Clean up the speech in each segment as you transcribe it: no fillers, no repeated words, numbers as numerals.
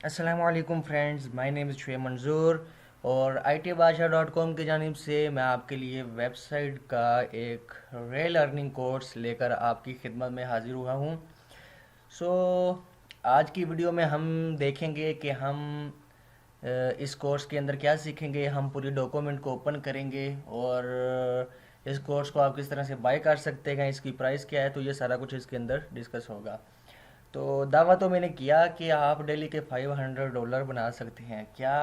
अस्सलामुअलैकुम friends, my name is Shoaib मंजूर और itbadshah.com की जानिब से मैं आपके लिए वेबसाइट का एक रियल अर्निंग कोर्स लेकर आपकी खिदमत में हाजिर हुआ हूँ। सो आज की वीडियो में हम देखेंगे कि हम इस कोर्स के अंदर क्या सीखेंगे। हम पूरी डॉक्यूमेंट को ओपन करेंगे और इस कोर्स को आप किस तरह से बाय कर सकते हैं, इसकी प्राइस क्या है, तो ये सारा कुछ इसके अंदर डिस्कस होगा। तो दावा तो मैंने किया कि आप डेली के $500 बना सकते हैं। क्या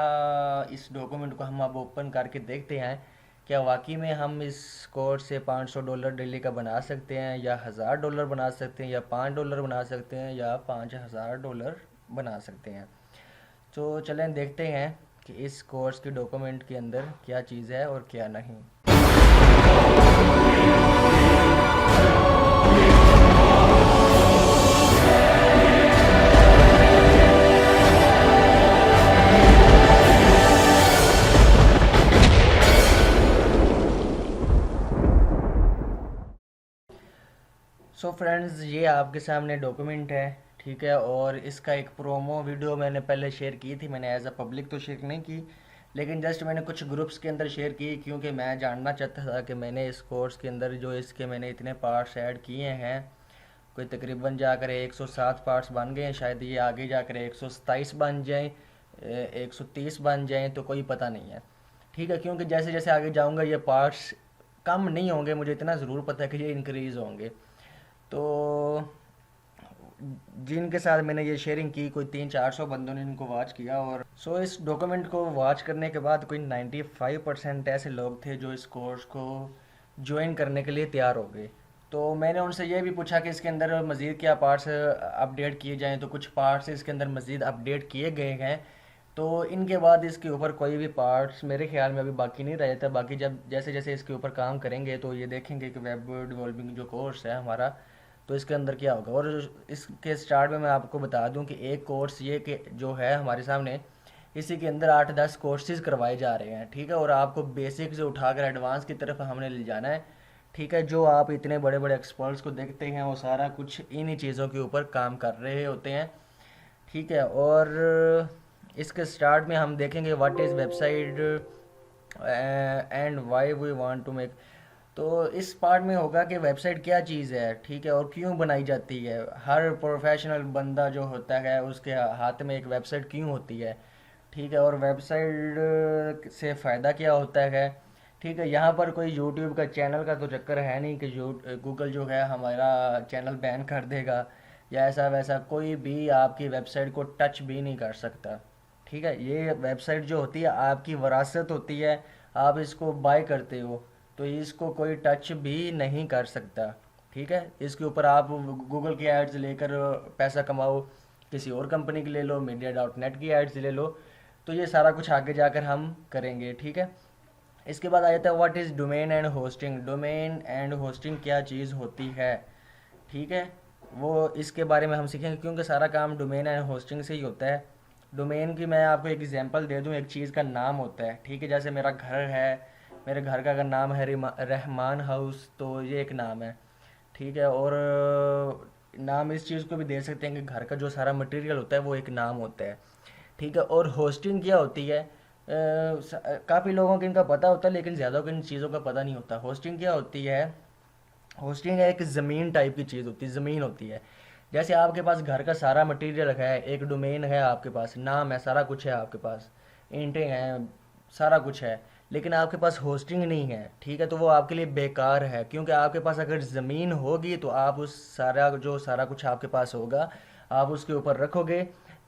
इस डॉक्यूमेंट को हम अब ओपन करके देखते हैं, क्या वाकई में हम इस कोर्स से $500 डेली का बना सकते हैं, या $1000 बना सकते हैं, या $5 बना सकते हैं, या $5000 बना सकते हैं। तो चलें देखते हैं कि इस कोर्स के डॉक्यूमेंट के अंदर क्या चीज़ है और क्या नहीं। सो फ्रेंड्स, ये आपके सामने डॉक्यूमेंट है, ठीक है। और इसका एक प्रोमो वीडियो मैंने पहले शेयर की थी। मैंने एज अ पब्लिक तो शेयर नहीं की, लेकिन जस्ट मैंने कुछ ग्रुप्स के अंदर शेयर की, क्योंकि मैं जानना चाहता था कि मैंने इस कोर्स के अंदर जो इसके मैंने इतने पार्ट्स ऐड किए हैं, कोई तकरीबन जाकर 107 पार्ट्स बन गए हैं। शायद ये आगे जाकर 127 बन जाएँ, 130 बन जाएँ, तो कोई पता नहीं है, ठीक है। क्योंकि जैसे जैसे आगे जाऊँगा ये पार्ट्स कम नहीं होंगे, मुझे इतना ज़रूर पता है कि ये इंक्रीज़ होंगे। तो जिनके साथ मैंने ये शेयरिंग की, कोई 300-400 बंदों ने इनको वॉच किया। और इस डॉक्यूमेंट को वॉच करने के बाद कोई 95% ऐसे लोग थे जो इस कोर्स को ज्वाइन करने के लिए तैयार हो गए। तो मैंने उनसे ये भी पूछा कि इसके अंदर मज़ीद क्या पार्ट्स अपडेट किए जाएँ, तो कुछ पार्ट्स इसके अंदर मज़ीद अपडेट किए गए हैं। तो इनके बाद इसके ऊपर कोई भी पार्ट्स मेरे ख्याल में अभी बाकी नहीं रहे थे। बाकी जब जैसे जैसे इसके ऊपर काम करेंगे तो ये देखेंगे कि वेब डेवलपिंग जो कोर्स है हमारा, तो इसके अंदर क्या होगा। और इसके स्टार्ट में मैं आपको बता दूं कि एक कोर्स ये कि जो है हमारे सामने, इसी के अंदर 8-10 कोर्सेज करवाए जा रहे हैं, ठीक है। और आपको बेसिक से उठाकर एडवांस की तरफ हमने ले जाना है, ठीक है। जो आप इतने बड़े बड़े एक्सपर्ट्स को देखते हैं वो सारा कुछ इन्हीं चीज़ों के ऊपर काम कर रहे होते हैं, ठीक है। और इसके स्टार्ट में हम देखेंगे what is website and why we want to make. तो इस पार्ट में होगा कि वेबसाइट क्या चीज़ है, ठीक है, और क्यों बनाई जाती है। हर प्रोफेशनल बंदा जो होता है उसके हाथ में एक वेबसाइट क्यों होती है, ठीक है। और वेबसाइट से फ़ायदा क्या होता है, ठीक है। यहाँ पर कोई यूट्यूब का चैनल का तो चक्कर है नहीं कि गूगल जो है हमारा चैनल बैन कर देगा, या ऐसा वैसा कोई भी आपकी वेबसाइट को टच भी नहीं कर सकता, ठीक है। ये वेबसाइट जो होती है आपकी विरासत होती है, आप इसको बाय करते हो, तो इसको कोई टच भी नहीं कर सकता, ठीक है। इसके ऊपर आप गूगल की एड्स लेकर पैसा कमाओ, किसी और कंपनी की ले लो, मीडिया.नेट की एड्स ले लो, तो ये सारा कुछ आगे जाकर हम करेंगे, ठीक है। इसके बाद आ जाता है what is domain and hosting. Domain and hosting क्या चीज़ होती है, ठीक है, वो इसके बारे में हम सीखेंगे, क्योंकि सारा काम डोमेन एंड होस्टिंग से ही होता है। डोमेन की मैं आपको एक एग्जांपल दे दूं, एक चीज़ का नाम होता है, ठीक है। जैसे मेरा घर है, मेरे घर का अगर नाम है रहमान हाउस, तो ये एक नाम है, ठीक है। और नाम इस चीज़ को भी दे सकते हैं कि घर का जो सारा मटेरियल होता है वो एक नाम होता है, ठीक है। और होस्टिंग क्या होती है, काफ़ी लोगों को इनका पता होता है, लेकिन ज़्यादा को इन चीज़ों का पता नहीं होता। होस्टिंग क्या होती है, होस्टिंग एक ज़मीन टाइप की चीज़ होती है, ज़मीन होती है। जैसे आपके पास घर का सारा मटेरियल है, एक डोमेन है आपके पास, नाम है, सारा कुछ है आपके पास, ईंटें हैं, सारा कुछ है, लेकिन आपके पास होस्टिंग नहीं है, ठीक है। तो वो आपके लिए बेकार है, क्योंकि आपके पास अगर ज़मीन होगी तो आप उस सारा जो सारा कुछ आपके पास होगा आप उसके ऊपर रखोगे,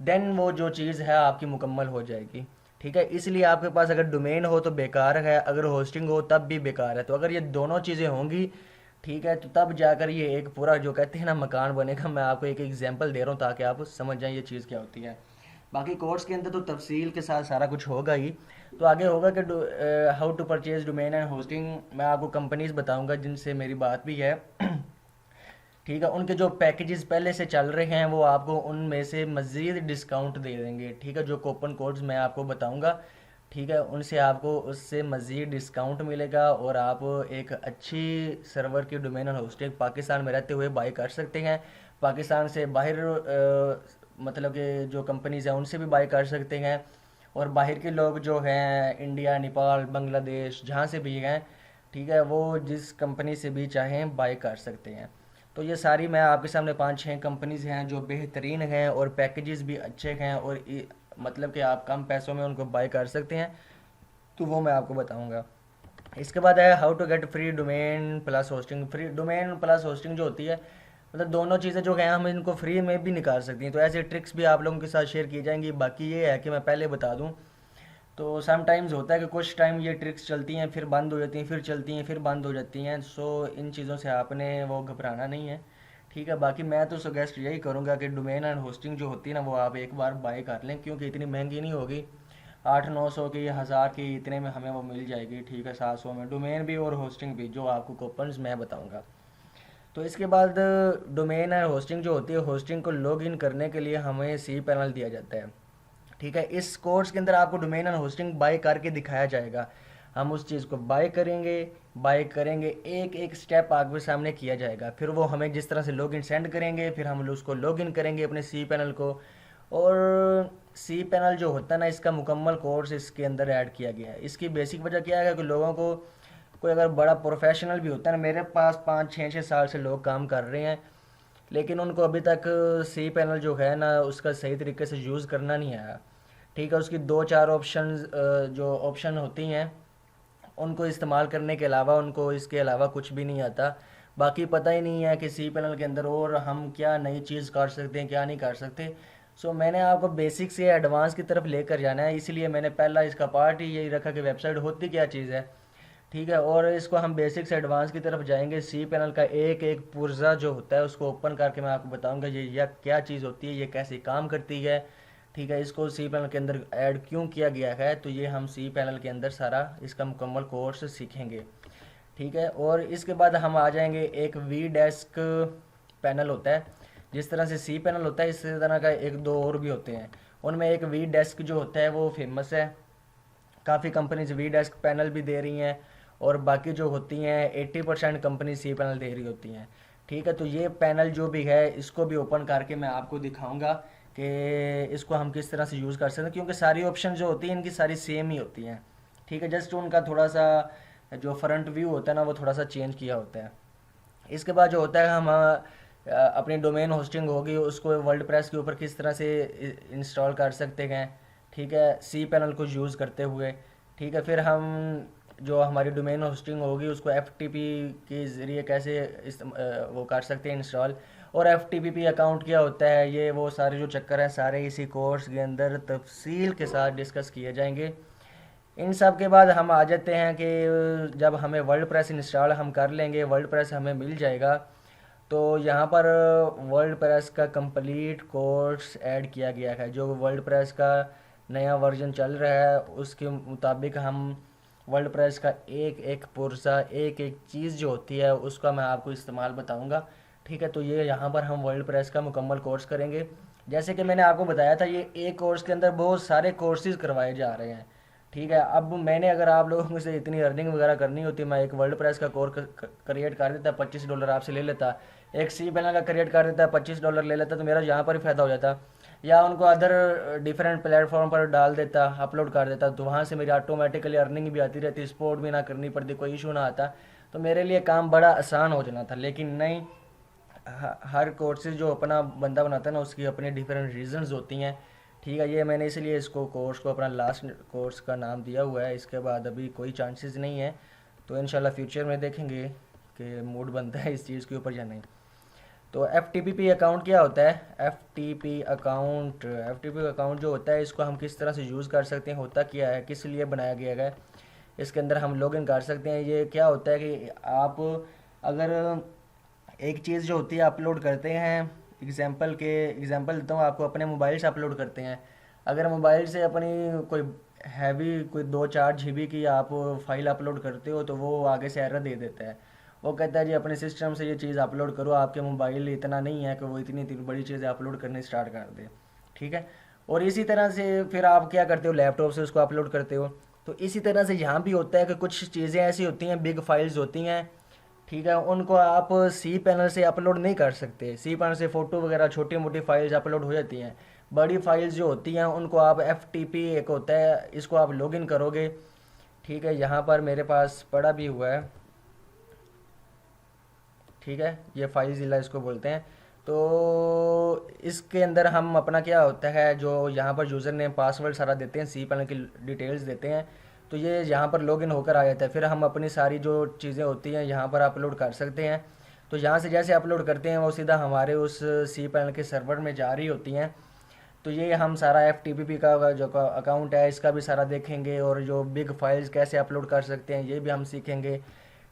देन वो जो चीज़ है आपकी मुकम्मल हो जाएगी, ठीक है। इसलिए आपके पास अगर डोमेन हो तो बेकार है, अगर होस्टिंग हो तब भी बेकार है। तो अगर ये दोनों चीज़ें होंगी, ठीक है, तो तब जाकर ये एक पूरा जो कहते हैं ना मकान बनेगा। मैं आपको एक एग्जांपल दे रहा हूँ ताकि आप समझ जाएं ये चीज़ क्या होती है। बाकी कोर्स के अंदर तो तफसील के साथ सारा कुछ होगा ही। तो आगे होगा कि how to purchase domain and hosting. मैं आपको कंपनीज बताऊंगा जिनसे मेरी बात भी है, ठीक है। उनके जो पैकेजेस पहले से चल रहे हैं वो आपको उनमें से मज़ीद डिस्काउंट दे देंगे, ठीक है। जो कूपन कोड्स मैं आपको बताऊंगा, ठीक है, उनसे आपको उससे मज़ीद डिस्काउंट मिलेगा और आप एक अच्छी सर्वर की डोमेन और होस्टिंग पाकिस्तान में रहते हुए बाई कर सकते हैं। पाकिस्तान से बाहर मतलब कि जो कंपनीज हैं उनसे भी बाय कर सकते हैं, और बाहर के लोग जो हैं इंडिया, नेपाल, बांग्लादेश, जहाँ से भी हैं, ठीक है, वो जिस कंपनी से भी चाहें बाय कर सकते हैं। तो ये सारी मैं आपके सामने 5-6 कंपनीज हैं जो बेहतरीन हैं और पैकेजेस भी अच्छे हैं, और मतलब कि आप कम पैसों में उनको बाय कर सकते हैं, तो वो मैं आपको बताऊंगा। इसके बाद है how to get free domain plus hosting. Free domain plus hosting जो होती है, मतलब दोनों चीज़ें जो हैं हम इनको फ्री में भी निकाल सकते हैं, तो ऐसे ट्रिक्स भी आप लोगों के साथ शेयर की जाएंगी। बाकी ये है कि मैं पहले बता दूं, तो समटाइम्स होता है कि कुछ टाइम ये ट्रिक्स चलती हैं, फिर बंद हो जाती हैं, फिर चलती हैं, फिर बंद हो जाती हैं। सो इन चीज़ों से आपने वो घबराना नहीं है, ठीक है। बाकी मैं तो सजेस्ट यही करूँगा कि डोमेन एंड होस्टिंग जो होती है ना, वो आप एक बार बाय कर लें, क्योंकि इतनी महंगी नहीं होगी। 800-900 की, 1000 की, इतने में हमें वो मिल जाएगी, ठीक है। 700 में डोमेन भी और होस्टिंग भी, जो आपको कूपन्स मैं बताऊँगा। तो इसके बाद डोमेन एंड होस्टिंग जो होती है, होस्टिंग को लॉग इन करने के लिए हमें सी पैनल दिया जाता है, ठीक है। इस कोर्स के अंदर आपको डोमेन एंड होस्टिंग बाय करके दिखाया जाएगा। हम उस चीज़ को बाय करेंगे, एक एक स्टेप आगे सामने किया जाएगा, फिर वो हमें जिस तरह से लॉगिन सेंड करेंगे, फिर हम उसको लॉगिन करेंगे अपने सी पैनल को। और सी पैनल जो होता है ना, इसका मुकम्मल कोर्स इसके अंदर ऐड किया गया है। इसकी बेसिक वजह क्या है कि लोगों को, कोई अगर बड़ा प्रोफेशनल भी होता है ना, मेरे पास 5-6 से लोग काम कर रहे हैं, लेकिन उनको अभी तक सी पैनल जो है ना, उसका सही तरीके से यूज़ करना नहीं आया, ठीक है। उसकी 2-4 ऑप्शन, जो ऑप्शन होती हैं, उनको इस्तेमाल करने के अलावा उनको इसके अलावा कुछ भी नहीं आता। बाकी पता ही नहीं है कि सी पैनल के अंदर और हम क्या नई चीज़ कर सकते हैं, क्या नहीं कर सकते। सो मैंने आपको बेसिक से एडवांस की तरफ लेकर जाना है, इसलिए मैंने पहला इसका पार्ट ही यही रखा कि वेबसाइट होती क्या चीज़ है, ठीक है। और इसको हम बेसिक से एडवांस की तरफ जाएंगे। सी पैनल का एक एक पुर्जा जो होता है उसको ओपन करके मैं आपको बताऊंगा ये या क्या चीज़ होती है, ये कैसे काम करती है, ठीक है। इसको सी पैनल के अंदर ऐड क्यों किया गया है, तो ये हम सी पैनल के अंदर सारा इसका मुकम्मल कोर्स सीखेंगे, ठीक है। और इसके बाद हम आ जाएंगे, एक वी डेस्क पैनल होता है। जिस तरह से सी पैनल होता है, इस तरह का एक दो और भी होते हैं। उनमें एक वी डेस्क जो होता है वो फेमस है, काफ़ी कंपनीज वी डेस्क पैनल भी दे रही हैं, और बाकी जो होती हैं 80% कंपनी सी पैनल दे रही होती हैं, ठीक है। तो ये पैनल जो भी है, इसको भी ओपन करके मैं आपको दिखाऊंगा कि इसको हम किस तरह से यूज़ कर सकते हैं, क्योंकि सारी ऑप्शन जो होती हैं इनकी सारी सेम ही होती हैं, ठीक है। जस्ट उनका थोड़ा सा जो फ्रंट व्यू होता है ना, वो थोड़ा सा चेंज किया होता है। इसके बाद जो होता है, हम अपनी डोमेन होस्टिंग होगी उसको वर्ल्ड प्रेस के ऊपर किस तरह से इंस्टॉल कर सकते हैं, ठीक है, सी पैनल को यूज़ करते हुए, ठीक है। फिर हम जो हमारी डोमेन होस्टिंग होगी उसको एफ के ज़रिए कैसे वो कर सकते हैं इंस्टॉल। और एफ अकाउंट क्या होता है, ये वो सारे जो चक्कर हैं सारे इसी कोर्स के अंदर तफसील के साथ डिस्कस किए जाएंगे। इन सब के बाद हम आ जाते हैं कि जब हमें वर्ल्ड प्रेस इंस्टॉल हम कर लेंगे, वर्ल्ड प्रेस हमें मिल जाएगा, तो यहाँ पर वर्ल्ड प्रेस का कंप्लीट कोर्स ऐड किया गया है। जो वर्ल्ड प्रेस का नया वर्जन चल रहा है उसके मुताबिक हम वर्ल्ड प्रेस का एक एक पुर्जा, एक एक चीज़ जो होती है उसका मैं आपको इस्तेमाल बताऊंगा, ठीक है। तो ये यहाँ पर हम वर्ल्ड प्रेस का मुकम्मल कोर्स करेंगे। जैसे कि मैंने आपको बताया था, ये एक कोर्स के अंदर बहुत सारे कोर्सेज करवाए जा रहे हैं, ठीक है। अब मैंने अगर आप लोगों से इतनी अर्निंग वगैरह करनी होती, मैं एक वर्ल्ड प्रेस का कोर्स क्रिएट कर देता, $25 आपसे ले लेता, एक सी पैनल का क्रिएट कर देता, $25 ले लेता, तो मेरा यहाँ पर ही फ़ायदा हो जाता। या उनको अदर डिफरेंट प्लेटफॉर्म पर डाल देता, अपलोड कर देता, तो वहाँ से मेरी ऑटोमेटिकली अर्निंग भी आती रहती, सपोर्ट भी ना करनी पड़ती, कोई इशू ना आता, तो मेरे लिए काम बड़ा आसान हो जाना था। लेकिन नहीं, हर कोर्सेज जो अपना बंदा बनाता है ना, उसकी अपनी डिफरेंट रीजंस होती हैं, ठीक है। ये मैंने इसलिए इसको कोर्स को अपना लास्ट कोर्स का नाम दिया हुआ है। इसके बाद अभी कोई चांसेस नहीं है, तो इंशाल्लाह फ्यूचर में देखेंगे कि मूड बनता है इस चीज़ के ऊपर या नहीं। तो एफ अकाउंट क्या होता है? एफ अकाउंट जो होता है, इसको हम किस तरह से यूज़ कर सकते हैं, होता क्या है, किस लिए बनाया गया है, इसके अंदर हम लॉगिन कर सकते हैं। ये क्या होता है कि आप अगर एक चीज़ जो होती है अपलोड करते हैं, एग्जांपल देता हूँ आपको, अपने मोबाइल से अपलोड करते हैं। अगर मोबाइल से अपनी कोई हैवी, कोई 2-4 GB की आप फाइल अपलोड करते हो, तो वो आगे से एरर दे देता है। वो कहता है जी अपने सिस्टम से ये चीज़ अपलोड करो, आपके मोबाइल इतना नहीं है कि वो इतनी इतनी बड़ी चीज़ें अपलोड करनी स्टार्ट कर दे, ठीक है। और इसी तरह से फिर आप क्या करते हो, लैपटॉप से उसको अपलोड करते हो। तो इसी तरह से यहाँ भी होता है कि कुछ चीज़ें ऐसी होती हैं, बिग फाइल्स होती हैं, ठीक है, उनको आप सी पैनल से अपलोड नहीं कर सकते। सी पैनल से फ़ोटो वगैरह छोटी मोटी फाइल्स अपलोड हो जाती हैं। बड़ी फाइल्स जो होती हैं उनको आप एफ टी पी एक होता है, इसको आप लॉगिन करोगे। ठीक है, यहाँ पर मेरे पास पड़ा भी हुआ है। ठीक है, ये फाइल ज़िला इसको बोलते हैं। तो इसके अंदर हम अपना क्या होता है, जो यहाँ पर यूज़र नेम पासवर्ड सारा देते हैं, सी पैनल की डिटेल्स देते हैं। तो ये यहाँ पर लॉगिन होकर आ जाता है। फिर हम अपनी सारी जो चीज़ें होती हैं यहाँ पर अपलोड कर सकते हैं। तो यहाँ से जैसे अपलोड करते हैं वो सीधा हमारे उस सी पैनल के सर्वर में जा रही होती हैं। तो ये हम सारा एफ टी पी पी का जो अकाउंट है इसका भी सारा देखेंगे, और जो बिग फाइल्स कैसे अपलोड कर सकते हैं ये भी हम सीखेंगे।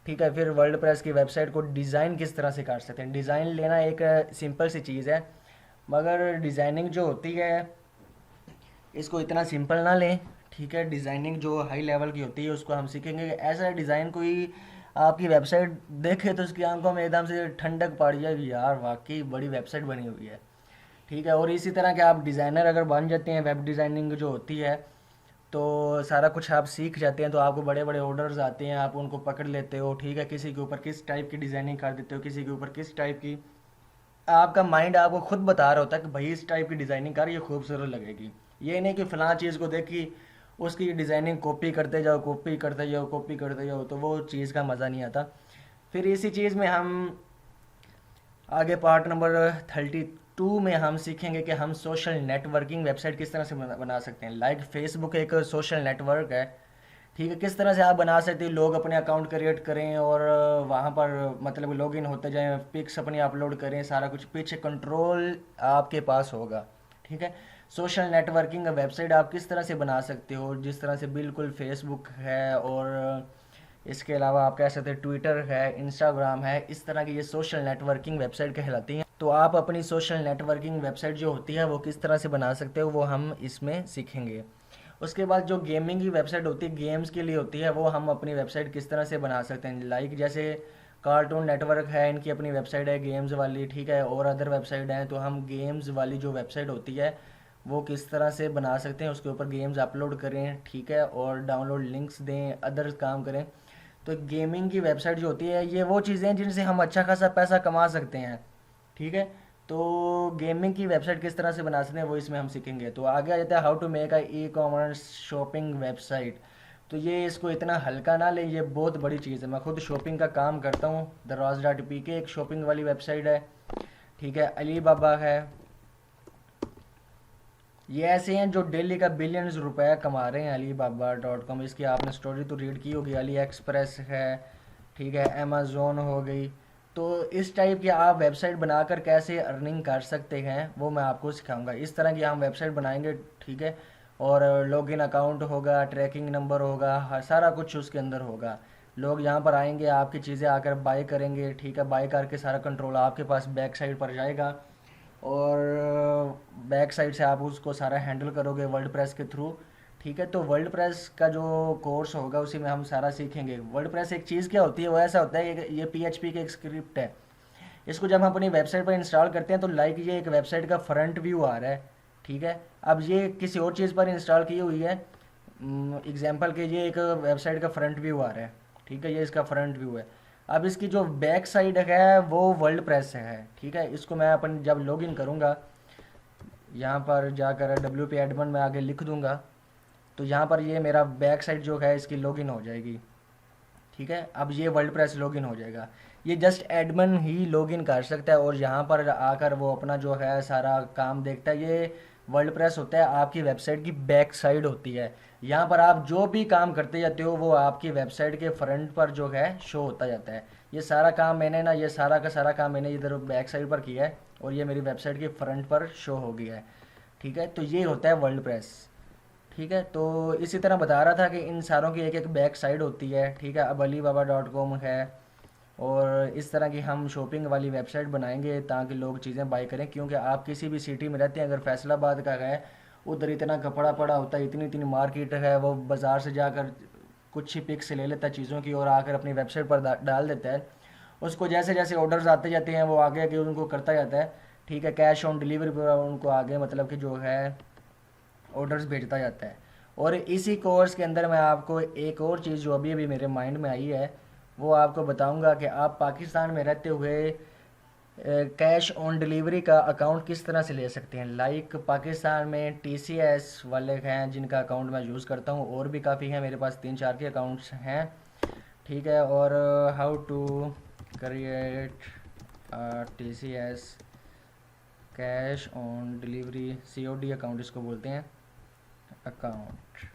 ठीक है, फिर वर्ल्ड प्रेस की वेबसाइट को डिज़ाइन किस तरह से कर सकते हैं। डिज़ाइन लेना एक सिंपल सी चीज़ है, मगर डिज़ाइनिंग जो होती है इसको इतना सिंपल ना लें। ठीक है, डिज़ाइनिंग जो हाई लेवल की होती है उसको हम सीखेंगे। ऐसा डिज़ाइन कोई आपकी वेबसाइट देखे तो उसकी आंखों में एकदम से ठंडक पड़ जाएगी, यार वाकई बड़ी वेबसाइट बनी हुई है। ठीक है, और इसी तरह के आप डिज़ाइनर अगर बन जाते हैं, वेब डिज़ाइनिंग जो होती है तो सारा कुछ आप सीख जाते हैं, तो आपको बड़े बड़े ऑर्डर्स आते हैं, आप उनको पकड़ लेते हो। ठीक है, किसी के ऊपर किस टाइप की डिज़ाइनिंग कर देते हो, किसी के ऊपर किस टाइप की, आपका माइंड आपको खुद बता रहा होता है कि भाई इस टाइप की डिज़ाइनिंग कर, ये खूबसूरत लगेगी। ये नहीं कि फ़लाँ चीज़ को देखी उसकी डिज़ाइनिंग कॉपी करते जाओ, कॉपी करते जाओ, कॉपी करते जाओ, तो वो चीज़ का मज़ा नहीं आता। फिर इसी चीज़ में हम आगे पार्ट नंबर 32 में हम सीखेंगे कि हम सोशल नेटवर्किंग वेबसाइट किस तरह से बना सकते हैं। लाइक फेसबुक एक सोशल नेटवर्क है। ठीक है, किस तरह से आप बना सकते हैं, लोग अपने अकाउंट क्रिएट करें और वहाँ पर मतलब लॉगिन होते जाएं, पिक्स अपनी अपलोड करें, सारा कुछ पीछे कंट्रोल आपके पास होगा। ठीक है, सोशल नेटवर्किंग वेबसाइट आप किस तरह से बना सकते हो, जिस तरह से बिल्कुल फेसबुक है, और इसके अलावा आप कह सकते हैं ट्विटर है, इंस्टाग्राम है, इस तरह की ये सोशल नेटवर्किंग वेबसाइट कहलाती हैं। तो आप अपनी सोशल नेटवर्किंग वेबसाइट जो होती है वो किस तरह से बना सकते हो वो हम इसमें सीखेंगे। उसके बाद जो गेमिंग की वेबसाइट होती है, गेम्स के लिए होती है, वो हम अपनी वेबसाइट किस तरह से बना सकते हैं। लाइक जैसे कार्टून नेटवर्क है, इनकी अपनी वेबसाइट है गेम्स वाली। ठीक है, और अदर वेबसाइट हैं, तो हम गेम्स वाली जो वेबसाइट होती है वो किस तरह से बना सकते हैं, उसके ऊपर गेम्स अपलोड करें। ठीक है, और डाउनलोड लिंक्स दें, अदर काम करें। तो गेमिंग की वेबसाइट जो होती है ये वो चीज़ें हैं जिनसे हम अच्छा खासा पैसा कमा सकते हैं। ठीक है, तो गेमिंग की वेबसाइट किस तरह से बना सकते हैं वो इसमें हम सीखेंगे। तो आगे आ जाता है how to make a e commerce shopping website. तो ये इसको इतना हल्का ना लें, ये बहुत बड़ी चीज़ है। मैं खुद शॉपिंग का काम करता हूँ। दराज डॉट पी के एक शॉपिंग वाली वेबसाइट है। ठीक है, अली बाबा है, ये ऐसे हैं जो डेली का बिलियंस रुपए कमा रहे हैं। अली बाबा डॉट कॉम, इसकी आपने स्टोरी तो रीड की होगी। अली एक्सप्रेस है। ठीक है, अमेज़ोन हो गई। तो इस टाइप की आप वेबसाइट बनाकर कैसे अर्निंग कर सकते हैं वो मैं आपको सिखाऊंगा। इस तरह की हम वेबसाइट बनाएंगे। ठीक है, और लॉगिन अकाउंट होगा, ट्रैकिंग नंबर होगा, सारा कुछ उसके अंदर होगा। लोग यहाँ पर आएंगे, आपकी चीज़ें आकर बाय करेंगे। ठीक है, बाय करके सारा कंट्रोल आपके पास बैक साइड पर जाएगा, और बैक साइड से आप उसको सारा हैंडल करोगे वर्ल्ड प्रेस के थ्रू। ठीक है, तो वर्ल्ड प्रेस का जो कोर्स होगा उसी में हम सारा सीखेंगे। वर्ल्ड प्रेस एक चीज़ क्या होती है, वो ऐसा होता है ये पीएचपी की एक स्क्रिप्ट है। इसको जब हम अपनी वेबसाइट पर इंस्टॉल करते हैं तो लाइक ये एक वेबसाइट का फ्रंट व्यू आ रहा है। ठीक है, अब ये किसी और चीज़ पर इंस्टॉल की हुई है, एग्जाम्पल के ये एक वेबसाइट का फ्रंट व्यू आ रहा है। ठीक है, ये इसका फ्रंट व्यू है। अब इसकी जो बैक साइड है वो वर्ल्ड प्रेस है। ठीक है, इसको मैं अपन जब लॉगिन करूँगा, यहाँ पर जाकर डब्ल्यू पी एडमिन में आगे लिख दूँगा, तो यहाँ पर ये मेरा बैक साइड जो है इसकी लॉगिन हो जाएगी। ठीक है, अब ये वर्ल्ड प्रेस लॉगिन हो जाएगा। ये जस्ट एडमिन ही लॉगिन कर सकता है और यहाँ पर आकर वो अपना जो है सारा काम देखता है। ये वर्ल्ड प्रेस होता है आपकी वेबसाइट की बैक साइड होती है। यहाँ पर आप जो भी काम करते जाते हो वो आपकी वेबसाइट के फ्रंट पर जो है शो होता जाता है। ये सारा काम मैंने ना, ये सारा का सारा काम मैंने इधर बैक साइड पर किया है और ये मेरी वेबसाइट के फ्रंट पर शो हो गया है। ठीक है, तो ये होता है वर्ल्ड प्रेस। ठीक है, तो इसी तरह बता रहा था कि इन सारों की एक एक बैक साइड होती है। ठीक है, अब अली बाबा डॉट कॉम है, और इस तरह की हम शॉपिंग वाली वेबसाइट बनाएंगे ताकि लोग चीज़ें बाय करें। क्योंकि आप किसी भी सिटी में रहते हैं, अगर फैसलाबाद का है, उधर इतना कपड़ा पड़ा होता है, इतनी इतनी मार्केट है, वो बाज़ार से जाकर कुछ ही पिक्स ले लेता है चीज़ों की और आकर अपनी वेबसाइट पर डाल देता है। उसको जैसे जैसे ऑर्डर्स आते जाते हैं वो आगे आगे उनको करता जाता है। ठीक है, कैश ऑन डिलीवरी पर उनको आगे मतलब कि जो है ऑर्डर्स भेजता जाता है। और इसी कोर्स के अंदर मैं आपको एक और चीज़ जो अभी अभी मेरे माइंड में आई है वो आपको बताऊंगा कि आप पाकिस्तान में रहते हुए कैश ऑन डिलीवरी का अकाउंट किस तरह से ले सकते हैं। लाइक पाकिस्तान में टीसीएस वाले हैं जिनका अकाउंट मैं यूज़ करता हूँ, और भी काफ़ी हैं, मेरे पास 3-4 के अकाउंट्स हैं, ठीक है। और how to create TCS cash on delivery COD account इसको बोलते हैं, अकाउंट,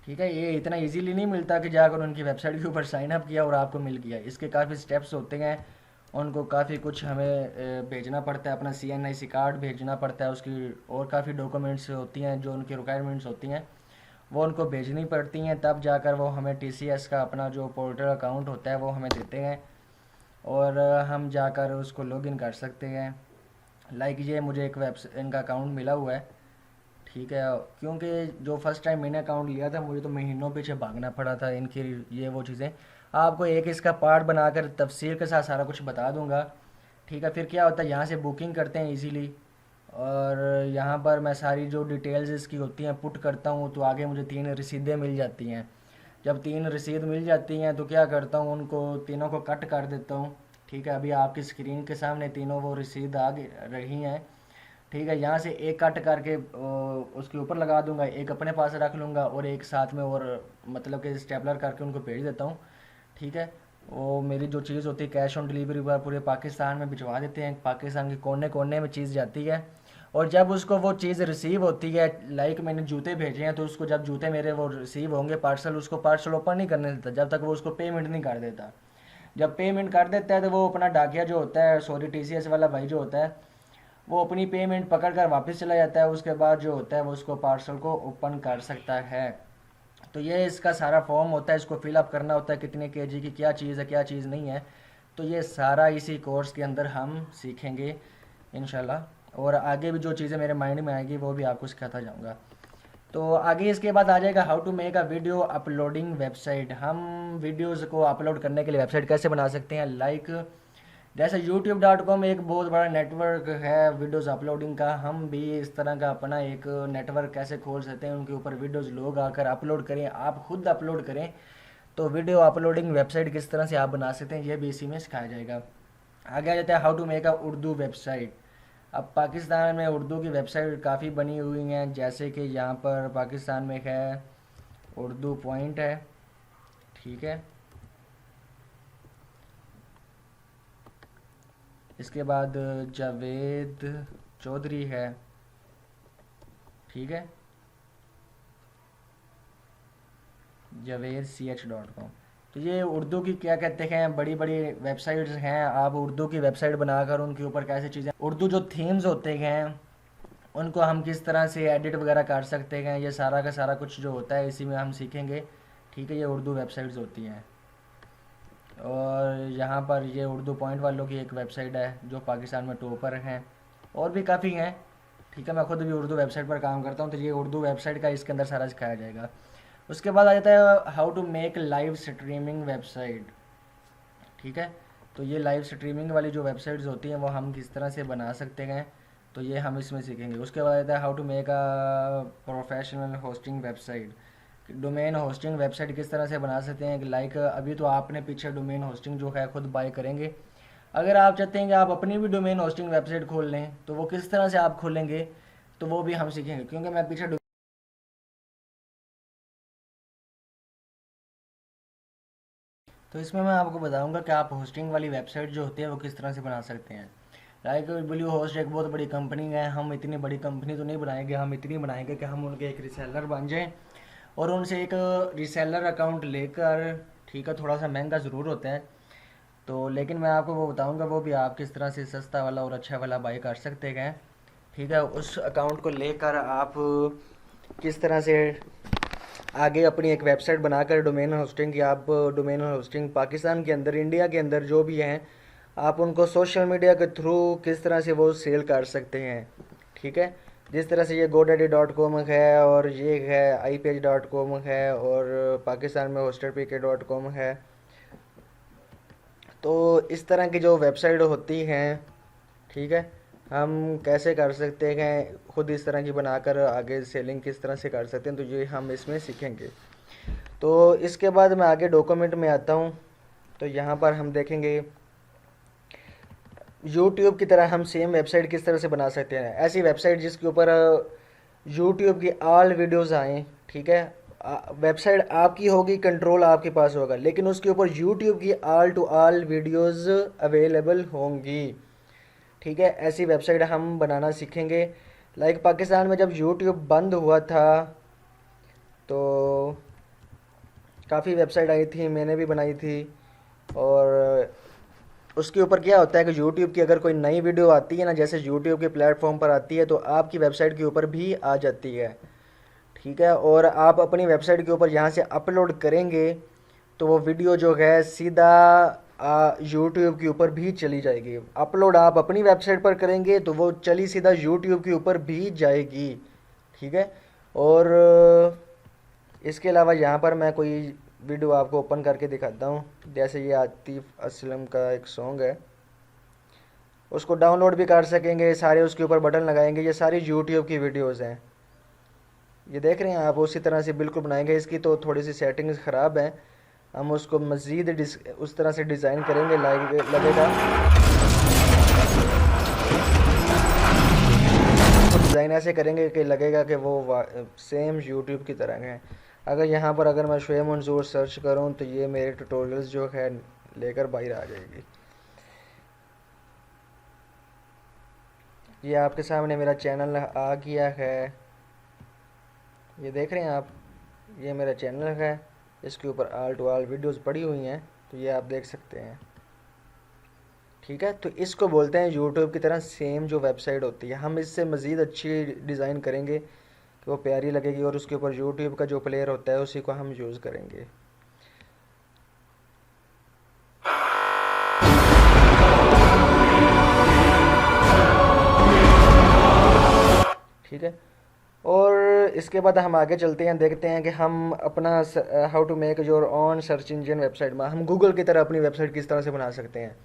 ठीक है। ये इतना इजीली नहीं मिलता कि जाकर उनकी वेबसाइट के ऊपर साइन अप किया और आपको मिल गया। इसके काफ़ी स्टेप्स होते हैं, उनको काफ़ी कुछ हमें भेजना पड़ता है, अपना CNIC कार्ड भेजना पड़ता है उसकी, और काफ़ी डॉक्यूमेंट्स होती हैं जो उनकी रिक्वायरमेंट्स होती हैं, वो उनको भेजनी पड़ती हैं, तब जाकर वो हमें TCS का अपना जो पोर्टल अकाउंट होता है वो हमें देते हैं, और हम जाकर उसको लॉगिन कर सकते हैं। लाइक ये मुझे एक इनका अकाउंट मिला हुआ है, ठीक है। क्योंकि जो फर्स्ट टाइम मैंने अकाउंट लिया था मुझे तो महीनों पीछे भागना पड़ा था इनकी ये वो चीज़ें। आपको एक इसका पार्ट बनाकर तफसील के साथ सारा कुछ बता दूंगा, ठीक है। फिर क्या होता है, यहाँ से बुकिंग करते हैं इजीली, और यहाँ पर मैं सारी जो डिटेल्स इसकी होती हैं पुट करता हूँ, तो आगे मुझे 3 रसीदें मिल जाती हैं। जब 3 रसीद मिल जाती हैं तो क्या करता हूँ, उनको तीनों को कट कर देता हूँ, ठीक है। अभी आपकी स्क्रीन के सामने तीनों वो रसीद आ रही हैं, ठीक है। यहाँ से एक कट करके उसके ऊपर लगा दूंगा, एक अपने पास रख लूँगा, और एक साथ में, और मतलब कि स्टेपलर करके उनको भेज देता हूँ, ठीक है। वो मेरी जो चीज़ होती है कैश ऑन डिलीवरी पर पूरे पाकिस्तान में भिजवा देते हैं, पाकिस्तान के कोने कोने में चीज़ जाती है। और जब उसको वो चीज़ रिसीव होती है, लाइक मैंने जूते भेजे हैं, तो उसको जब जूते मेरे वो रिसीव होंगे पार्सल, उसको पार्सल ओपन नहीं करने देता जब तक वो उसको पेमेंट नहीं कर देता। जब पेमेंट कर देता है तो वो अपना डाकिया जो होता है, सॉरी TCS वाला भाई जो होता है, वो अपनी पेमेंट पकड़ कर वापस चला जाता है। उसके बाद जो होता है वो उसको पार्सल को ओपन कर सकता है। तो ये इसका सारा फॉर्म होता है, इसको फिलअप करना होता है, कितने केजी की क्या चीज़ है क्या चीज़ नहीं है। तो ये सारा इसी कोर्स के अंदर हम सीखेंगे इंशाल्लाह, और आगे भी जो चीज़ें मेरे माइंड में आएगी वो भी आपको सिखाता जाऊँगा। तो आगे इसके बाद आ जाएगा how to make a video uploading website. हम वीडियोज़ को अपलोड करने के लिए वेबसाइट कैसे बना सकते हैं। लाइक जैसे YouTube.com एक बहुत बड़ा नेटवर्क है वीडियोस अपलोडिंग का, हम भी इस तरह का अपना एक नेटवर्क कैसे खोल सकते हैं, उनके ऊपर वीडियोस लोग आकर अपलोड करें, आप खुद अपलोड करें। तो वीडियो अपलोडिंग वेबसाइट किस तरह से आप बना सकते हैं ये भी इसी में सिखाया जाएगा। आगे आ जाता है how to make a Urdu website. अब पाकिस्तान में उर्दू की वेबसाइट काफ़ी बनी हुई हैं, जैसे कि यहाँ पर पाकिस्तान में है उर्दू पॉइंट है, ठीक है। इसके बाद जावेद चौधरी है, ठीक है, JavedCH.com। तो ये उर्दू की क्या कहते हैं बड़ी बड़ी वेबसाइट्स हैं। आप उर्दू की वेबसाइट बनाकर उनके ऊपर कैसे चीज़ें, उर्दू जो थीम्स होते हैं उनको हम किस तरह से एडिट वगैरह कर सकते हैं, ये सारा का सारा कुछ जो होता है इसी में हम सीखेंगे, ठीक है। ये उर्दू वेबसाइट्स होती हैं। और यहाँ पर ये उर्दू पॉइंट वालों की एक वेबसाइट है जो पाकिस्तान में टॉपर हैं, और भी काफ़ी हैं, ठीक है। मैं खुद भी उर्दू वेबसाइट पर काम करता हूँ, तो ये उर्दू वेबसाइट का इसके अंदर सारा सिखाया जाएगा। उसके बाद आ जाता है how to make live streaming website, ठीक है। तो ये लाइव स्ट्रीमिंग वाली जो वेबसाइट्स होती हैं वो हम किस तरह से बना सकते हैं, तो ये हम इसमें सीखेंगे। उसके बाद आता है how to make a professional hosting website. Domain hosting website किस तरह से बना सकते हैं। लाइक अभी तो आपने पीछे डोमेन होस्टिंग जो है खुद बाय करेंगे, अगर आप चाहते हैं कि आप अपनी भी डोमेन होस्टिंग वेबसाइट खोल लें तो वो किस तरह से आप खोलेंगे, तो वो भी हम सीखेंगे। क्योंकि मैं पीछे तो इसमें मैं आपको बताऊंगा कि आप होस्टिंग वाली वेबसाइट जो होती है वो किस तरह से बना सकते हैं। लाइक ब्लू होस्ट एक बहुत बड़ी कंपनी है, हम इतनी बड़ी कंपनी तो नहीं बनाएंगे, हम इतनी बनाएंगे कि हम उनके एक रिसेलर बन जाएं, और उनसे एक रिसेलर अकाउंट लेकर, ठीक है, थोड़ा सा महंगा ज़रूर होता है, तो लेकिन मैं आपको वो बताऊंगा वो भी आप किस तरह से सस्ता वाला और अच्छा वाला बाई कर सकते हैं, ठीक है। उस अकाउंट को लेकर आप किस तरह से आगे अपनी एक वेबसाइट बनाकर डोमेन होस्टिंग की, आप डोमेन होस्टिंग पाकिस्तान के अंदर, इंडिया के अंदर जो भी हैं, आप उनको सोशल मीडिया के थ्रू किस तरह से वो सेल कर सकते हैं, ठीक है। जिस तरह से ये GoDaddy.com है, और ये है iPage.com है, और पाकिस्तान में HosterPK.com है। तो इस तरह की जो वेबसाइट होती हैं, ठीक है, हम कैसे कर सकते हैं खुद इस तरह की बनाकर आगे सेलिंग किस तरह से कर सकते हैं, तो ये हम इसमें सीखेंगे। तो इसके बाद मैं आगे डॉक्यूमेंट में आता हूँ। तो यहाँ पर हम देखेंगे यूट्यूब की तरह हम सेम वेबसाइट किस तरह से बना सकते हैं। ऐसी वेबसाइट जिसके ऊपर यूट्यूब की ऑल वीडियोस आएँ, ठीक है। वेबसाइट आपकी होगी, कंट्रोल आपके पास होगा, लेकिन उसके ऊपर यूट्यूब की all to all videos available होंगी, ठीक है। ऐसी वेबसाइट हम बनाना सीखेंगे। लाइक पाकिस्तान में जब यूट्यूब बंद हुआ था तो काफ़ी वेबसाइट आई थी, मैंने भी बनाई थी। और उसके ऊपर क्या होता है कि यूट्यूब की अगर कोई नई वीडियो आती है ना, जैसे यूट्यूब के प्लेटफॉर्म पर आती है, तो आपकी वेबसाइट के ऊपर भी आ जाती है, ठीक है। और आप अपनी वेबसाइट के ऊपर यहाँ से अपलोड करेंगे तो वो वीडियो जो है सीधा यूट्यूब के ऊपर भी चली जाएगी। अपलोड आप अपनी वेबसाइट पर करेंगे तो वो चली सीधा यूट्यूब के ऊपर भी जाएगी, ठीक है। और इसके अलावा यहाँ पर मैं कोई वीडियो आपको ओपन करके दिखाता हूँ। जैसे ये आतिफ असलम का एक सॉन्ग है, उसको डाउनलोड भी कर सकेंगे, सारे उसके ऊपर बटन लगाएंगे। ये सारी यूट्यूब की वीडियोस हैं, ये देख रहे हैं आप। उसी तरह से बिल्कुल बनाएंगे। इसकी तो थोड़ी सी सेटिंग्स ख़राब हैं, हम उसको मज़ीद उस तरह से डिज़ाइन करेंगे लगेगा तो डिज़ाइन ऐसे करेंगे कि लगेगा कि वो सेम यूट्यूब की तरह है। अगर यहाँ पर अगर मैं शुएब मंसूर सर्च करूँ तो ये मेरे ट्यूटोरियल्स जो है लेकर बाहर आ जाएगी। ये आपके सामने मेरा चैनल आ गया है, ये देख रहे हैं आप, ये मेरा चैनल है। इसके ऊपर ऑल टू ऑल वीडियोस पड़ी हुई हैं, तो ये आप देख सकते हैं, ठीक है। तो इसको बोलते हैं यूट्यूब की तरह सेम जो वेबसाइट होती है। हम इससे मज़ीद अच्छी डिज़ाइन करेंगे कि वो प्यारी लगेगी, और उसके ऊपर यूट्यूब का जो प्लेयर होता है उसी को हम यूज़ करेंगे। ठीक है। और इसके बाद हम आगे चलते हैं, देखते हैं कि हम अपना how to make your own search engine website में हम गूगल की तरह अपनी वेबसाइट किस तरह से बना सकते हैं,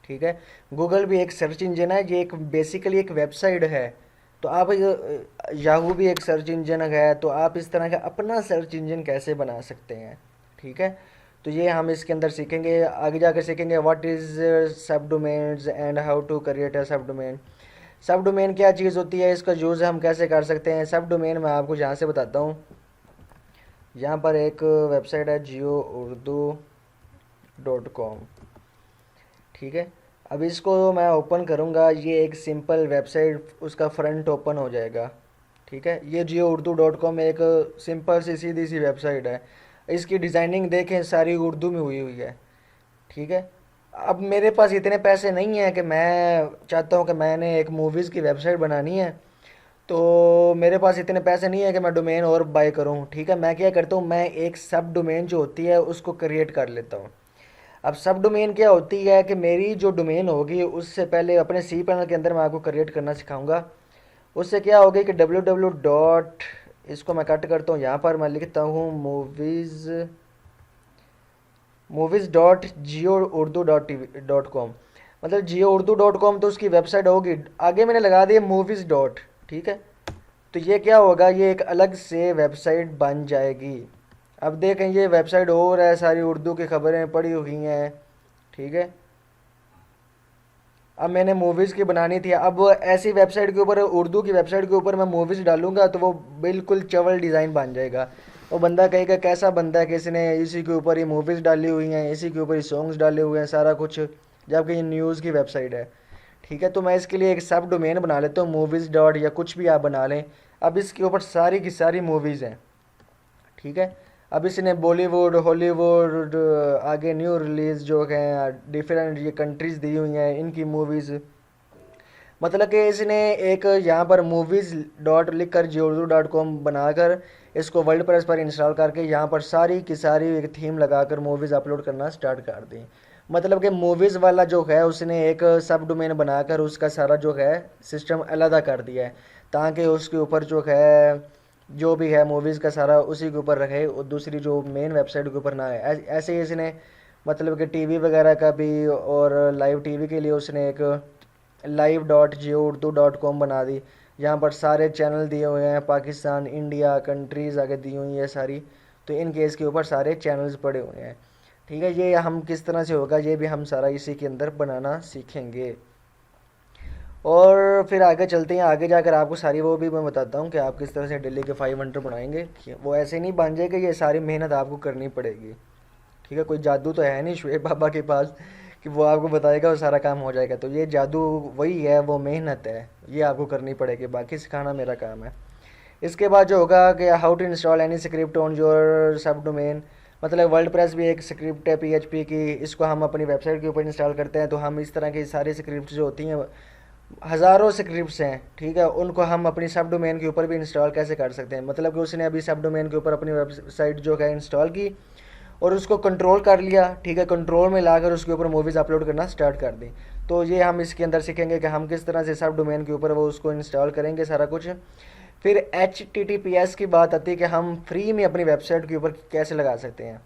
ठीक है। गूगल भी एक सर्च इंजन है, ये एक बेसिकली एक वेबसाइट है। तो आप याहू भी एक सर्च इंजन है, तो आप इस तरह का अपना सर्च इंजन कैसे बना सकते हैं, ठीक है। तो ये हम इसके अंदर सीखेंगे, आगे जाकर सीखेंगे what is sub domains and how to create a sub domain. सब डोमेन क्या चीज़ होती है, इसका यूज़ हम कैसे कर सकते हैं। सब डोमेन मैं आपको यहाँ से बताता हूँ। यहाँ पर एक वेबसाइट है GeoUrdu.com, ठीक है। अब इसको मैं ओपन करूँगा, ये एक सिंपल वेबसाइट उसका फ्रंट ओपन हो जाएगा, ठीक है। ये GeoUrdu.com एक सिंपल सी सीधी सी वेबसाइट है। इसकी डिज़ाइनिंग देखें, सारी उर्दू में हुई हुई है, ठीक है। अब मेरे पास इतने पैसे नहीं हैं कि मैं चाहता हूँ कि मैंने एक मूवीज़ की वेबसाइट बनानी है, तो मेरे पास इतने पैसे नहीं है कि मैं डोमेन और बाय करूँ, ठीक है। मैं क्या करता हूँ, मैं एक सब डोमेन जो होती है उसको क्रिएट कर लेता हूँ। अब सब डोमेन क्या होती है कि मेरी जो डोमेन होगी उससे पहले अपने सी पैनल के अंदर मैं आपको क्रिएट करना सिखाऊंगा। उससे क्या होगी कि www डॉट, इसको मैं कट करता हूँ, यहाँ पर मैं लिखता हूँ मूवीज़ डॉट GeoUrdu.com, मतलब GeoUrdu.com तो उसकी वेबसाइट होगी, आगे मैंने लगा दिया मूवीज़ डॉट, ठीक है। तो ये क्या होगा, ये एक अलग से वेबसाइट बन जाएगी। अब देखें ये वेबसाइट और है, सारी उर्दू की खबरें पड़ी हुई हैं, ठीक है। अब मैंने मूवीज़ की बनानी थी, अब ऐसी वेबसाइट के ऊपर, उर्दू की वेबसाइट के ऊपर मैं मूवीज़ डालूंगा तो वो बिल्कुल चवल डिज़ाइन बन जाएगा। वो बंदा कहेगा कैसा बंदा है कि इसने इसी के ऊपर ही मूवीज़ डाली हुई हैं, इसी के ऊपर ही सॉन्ग्स डाले हुए हैं, सारा कुछ, जबकि ये न्यूज़ की वेबसाइट है, ठीक है। तो मैं इसके लिए एक सब डोमेन बना लेता हूँ, मूवीज़ डॉट या कुछ भी आप बना लें। अब इसके ऊपर सारी की सारी मूवीज़ हैं, ठीक है। अब इसने बॉलीवुड, हॉलीवुड, आगे न्यू रिलीज़ जो हैं डिफरेंट ये कंट्रीज़ दी हुई हैं, इनकी मूवीज़, मतलब कि इसने एक यहाँ पर मूवीज़ डॉट लिख कर GeoUrdu.com बनाकर इसको वर्ल्ड प्रेस पर इंस्टॉल करके यहाँ पर सारी की सारी एक थीम लगाकर मूवीज़ अपलोड करना स्टार्ट कर दी। मतलब कि मूवीज़ वाला जो है उसने एक सब डोमेन बनाकर उसका सारा जो है सिस्टम अलग कर दिया है, ताकि उसके ऊपर जो है जो भी है मूवीज़ का सारा उसी के ऊपर रहे और दूसरी जो मेन वेबसाइट के ऊपर ना है। ऐसे ही इसने मतलब कि टीवी वगैरह का भी, और लाइव टीवी के लिए उसने एक live.GeoUrdu.com बना दी। यहाँ पर सारे चैनल दिए हुए हैं, पाकिस्तान, इंडिया, कंट्रीज़ आगे दी हुई है सारी। तो इन केस के ऊपर सारे चैनल्स पड़े हुए हैं। ठीक है, ये हम किस तरह से होगा ये भी हम सारा इसी के अंदर बनाना सीखेंगे। और फिर आगे चलते हैं, आगे जाकर आपको सारी वो भी मैं बताता हूँ कि आप किस तरह से डेली के 500 बनाएंगे। वो ऐसे नहीं बन जाएगा, ये सारी मेहनत आपको करनी पड़ेगी। ठीक है, कोई जादू तो है नहीं शुएब बाबा के पास कि वो आपको बताएगा और सारा काम हो जाएगा। तो ये जादू वही है, वो मेहनत है, ये आपको करनी पड़ेगी, बाकी सिखाना मेरा काम है। इसके बाद जो होगा कि how to install any script on your sub domain, मतलब वर्ल्ड प्रेस भी एक स्क्रिप्ट है पीएचपी की, इसको हम अपनी वेबसाइट के ऊपर इंस्टॉल करते हैं। तो हम इस तरह की सारी स्क्रिप्ट जो होती हैं, हज़ारों स्क्रिप्ट्स हैं, ठीक है, उनको हम अपनी सब डोमेन के ऊपर भी इंस्टॉल कैसे कर सकते हैं। मतलब कि उसने अभी सब डोमेन के ऊपर अपनी वेबसाइट जो है इंस्टॉल की और उसको कंट्रोल कर लिया, ठीक है, कंट्रोल में लाकर उसके ऊपर मूवीज़ अपलोड करना स्टार्ट कर दी। तो ये हम इसके अंदर सीखेंगे कि हम किस तरह से सब डोमेन के ऊपर वो उसको इंस्टॉल करेंगे सारा कुछ। फिर HTTPS की बात आती है कि हम फ्री में अपनी वेबसाइट के ऊपर कैसे लगा सकते हैं,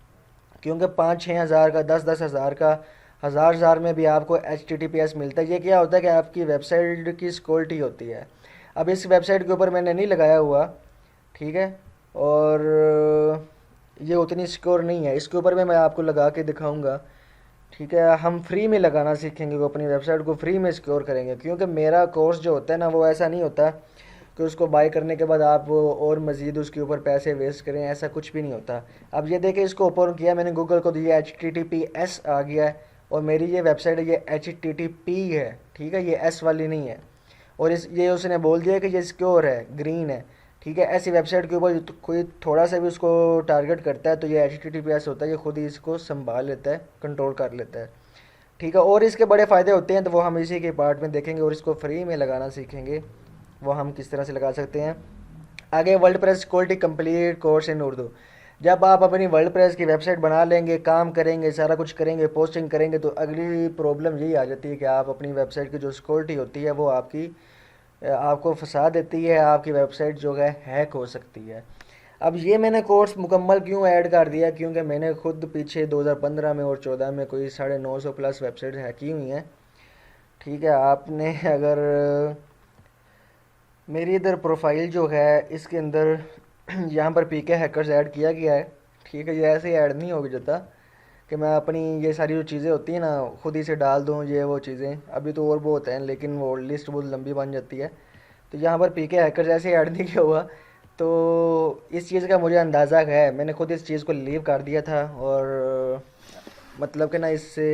क्योंकि 5-6 हज़ार का, 10-10 हज़ार का, हज़ार में भी आपको HTTPS मिलता है। ये क्या होता है कि आपकी वेबसाइट की सिक्योरिटी होती है। अब इस वेबसाइट के ऊपर मैंने नहीं लगाया हुआ, ठीक है, और ये उतनी सिक्योर नहीं है, इसके ऊपर मैं आपको लगा के दिखाऊंगा। ठीक है, हम फ्री में लगाना सीखेंगे, वो अपनी वेबसाइट को फ्री में सिक्योर करेंगे, क्योंकि मेरा कोर्स जो होता है ना वो ऐसा नहीं होता कि उसको बाय करने के बाद आप और मज़ीद उसके ऊपर पैसे वेस्ट करें, ऐसा कुछ भी नहीं होता। अब ये देखें, इसको ओपन किया मैंने गूगल को, तो ये HTTPS आ गया है और मेरी ये वेबसाइट है ये HTTP है, ठीक है, ये S वाली नहीं है। और इस ये उसने बोल दिया कि ये सिक्योर है, ग्रीन है। ठीक है, ऐसी वेबसाइट के ऊपर कोई थोड़ा सा भी उसको टारगेट करता है तो ये HTTPS होता है, ये खुद ही इसको संभाल लेता है, कंट्रोल कर लेता है। ठीक है, और इसके बड़े फ़ायदे होते हैं, तो वो हम इसी के पार्ट में देखेंगे और इसको फ्री में लगाना सीखेंगे, वो हम किस तरह से लगा सकते हैं। आगे world press security complete course in Urdu. जब आप अपनी वर्ल्ड प्रेस की वेबसाइट बना लेंगे, काम करेंगे, सारा कुछ करेंगे, पोस्टिंग करेंगे, तो अगली प्रॉब्लम यही आ जाती है कि आप अपनी वेबसाइट की जो सिक्योरिटी होती है वो आपको फंसा देती है, आपकी वेबसाइट जो है हैक हो सकती है। अब ये मैंने कोर्स मुकम्मल क्यों ऐड कर दिया, क्योंकि मैंने खुद पीछे 2015 में और 14 में कोई 950 प्लस वेबसाइट हैक की हुई हैं। ठीक है, आपने अगर मेरी इधर प्रोफाइल जो है इसके अंदर यहाँ पर पीके हैकर्स ऐड किया गया है। ठीक है, ये ऐसे ऐड नहीं हो जाता कि मैं अपनी ये सारी जो चीज़ें होती हैं ना खुद ही से डाल दूँ ये वो चीज़ें, अभी तो और बहुत हैं लेकिन वो लिस्ट बहुत लंबी बन जाती है। तो यहाँ पर पीके हैकर्स ऐसे ऐड नहीं किया हुआ, तो इस चीज़ का मुझे अंदाज़ा है, मैंने खुद इस चीज़ को लीव कर दिया था। और मतलब कि ना इससे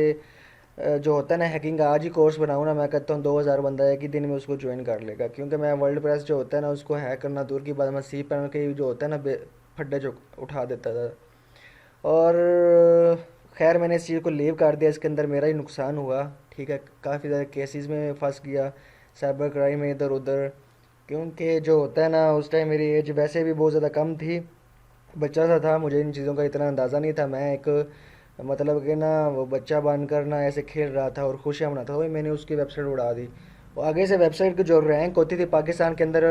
जो होता है ना हैकिंग का, आज ही कोर्स बनाऊँ ना, मैं कहता हूँ 2000 बंदा एक ही दिन में उसको ज्वाइन कर लेगा, क्योंकि मैं वर्ल्ड प्रेस जो होता है ना उसको हैक करना दूर की बात, मैं सी पैनल के जो होता है ना फड्डे जो उठा देता था। और खैर मैंने इस चीज़ को लीव कर दिया, इसके अंदर मेरा ही नुकसान हुआ। ठीक है, काफ़ी ज़्यादा केसेस में फंस गया, साइबर क्राइम में इधर उधर, क्योंकि जो होता है ना उस टाइम मेरी एज वैसे भी बहुत ज़्यादा कम थी, बच्चा सा था, मुझे इन चीज़ों का इतना अंदाज़ा नहीं था। मैं एक मतलब कि ना वो बच्चा बनकर ना ऐसे खेल रहा था और खुशियाँ मनाता था, वही मैंने उसकी वेबसाइट उड़ा दी। और आगे से वेबसाइट की जो रैंक होती थी पाकिस्तान के अंदर,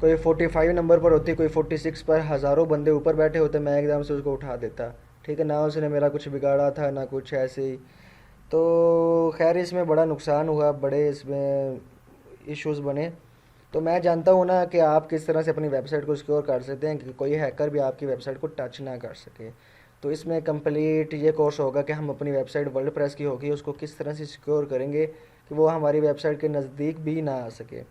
कोई 45 नंबर पर होती, कोई 46 पर, हज़ारों बंदे ऊपर बैठे होते, मैं एकदम से उसको उठा देता। ठीक है, ना उसने मेरा कुछ बिगाड़ा था ना कुछ ऐसे ही। तो खैर इसमें बड़ा नुकसान हुआ, बड़े इसमें इश्यूज़ बने। तो मैं जानता हूँ ना कि आप किस तरह से अपनी वेबसाइट को सिक्योर कर सकते हैं कि कोई हैकर भी आपकी वेबसाइट को टच ना कर सके। तो इसमें कंप्लीट ये कोर्स होगा कि हम अपनी वेबसाइट वर्ल्ड प्रेस की होगी उसको किस तरह से सिक्योर करेंगे कि वो हमारी वेबसाइट के नज़दीक भी ना आ सके।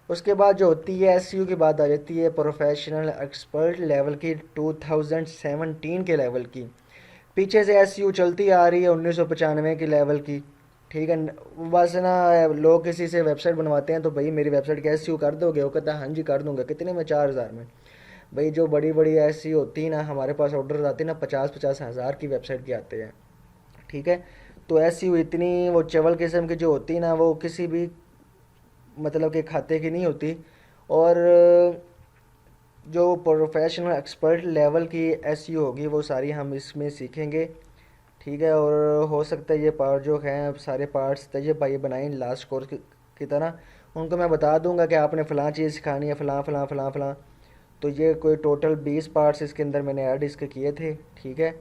उसके बाद जो होती है एसईओ की बात आ जाती है, प्रोफेशनल एक्सपर्ट लेवल की, 2017 के लेवल की। पीछे से एसईओ चलती आ रही है 1995 के लेवल की। ठीक है, बस ना लोग किसी से वेबसाइट बनवाते हैं तो भाई मेरी वेबसाइट का एसईओ कर दोगे, वो कहता है हाँ जी कर दूंगा, कितने में, 4000 में। भाई जो बड़ी बड़ी ऐसी होती है ना, हमारे पास ऑर्डर आते हैं ना 50-50 हज़ार की वेबसाइट के आते हैं। ठीक है, तो ऐसी इतनी वो चवल किस्म की जो होती है ना वो किसी भी मतलब के खाते की नहीं होती। और जो प्रोफेशनल एक्सपर्ट लेवल की एसईओ होगी वो सारी हम इसमें सीखेंगे। ठीक है, और हो सकता है ये पार्ट जो हैं सारे पार्ट्स तय भाई बनाए लास्ट कोर्स की तरह, उनको मैं बता दूंगा कि आपने फ़लाँ चीज़ सिखानी है, फ़लाँ फ़लाँ फ़लाँ फ़लाँ। तो ये कोई टोटल 20 पार्ट्स इसके अंदर मैंने ऐड इसके किए थे। ठीक है,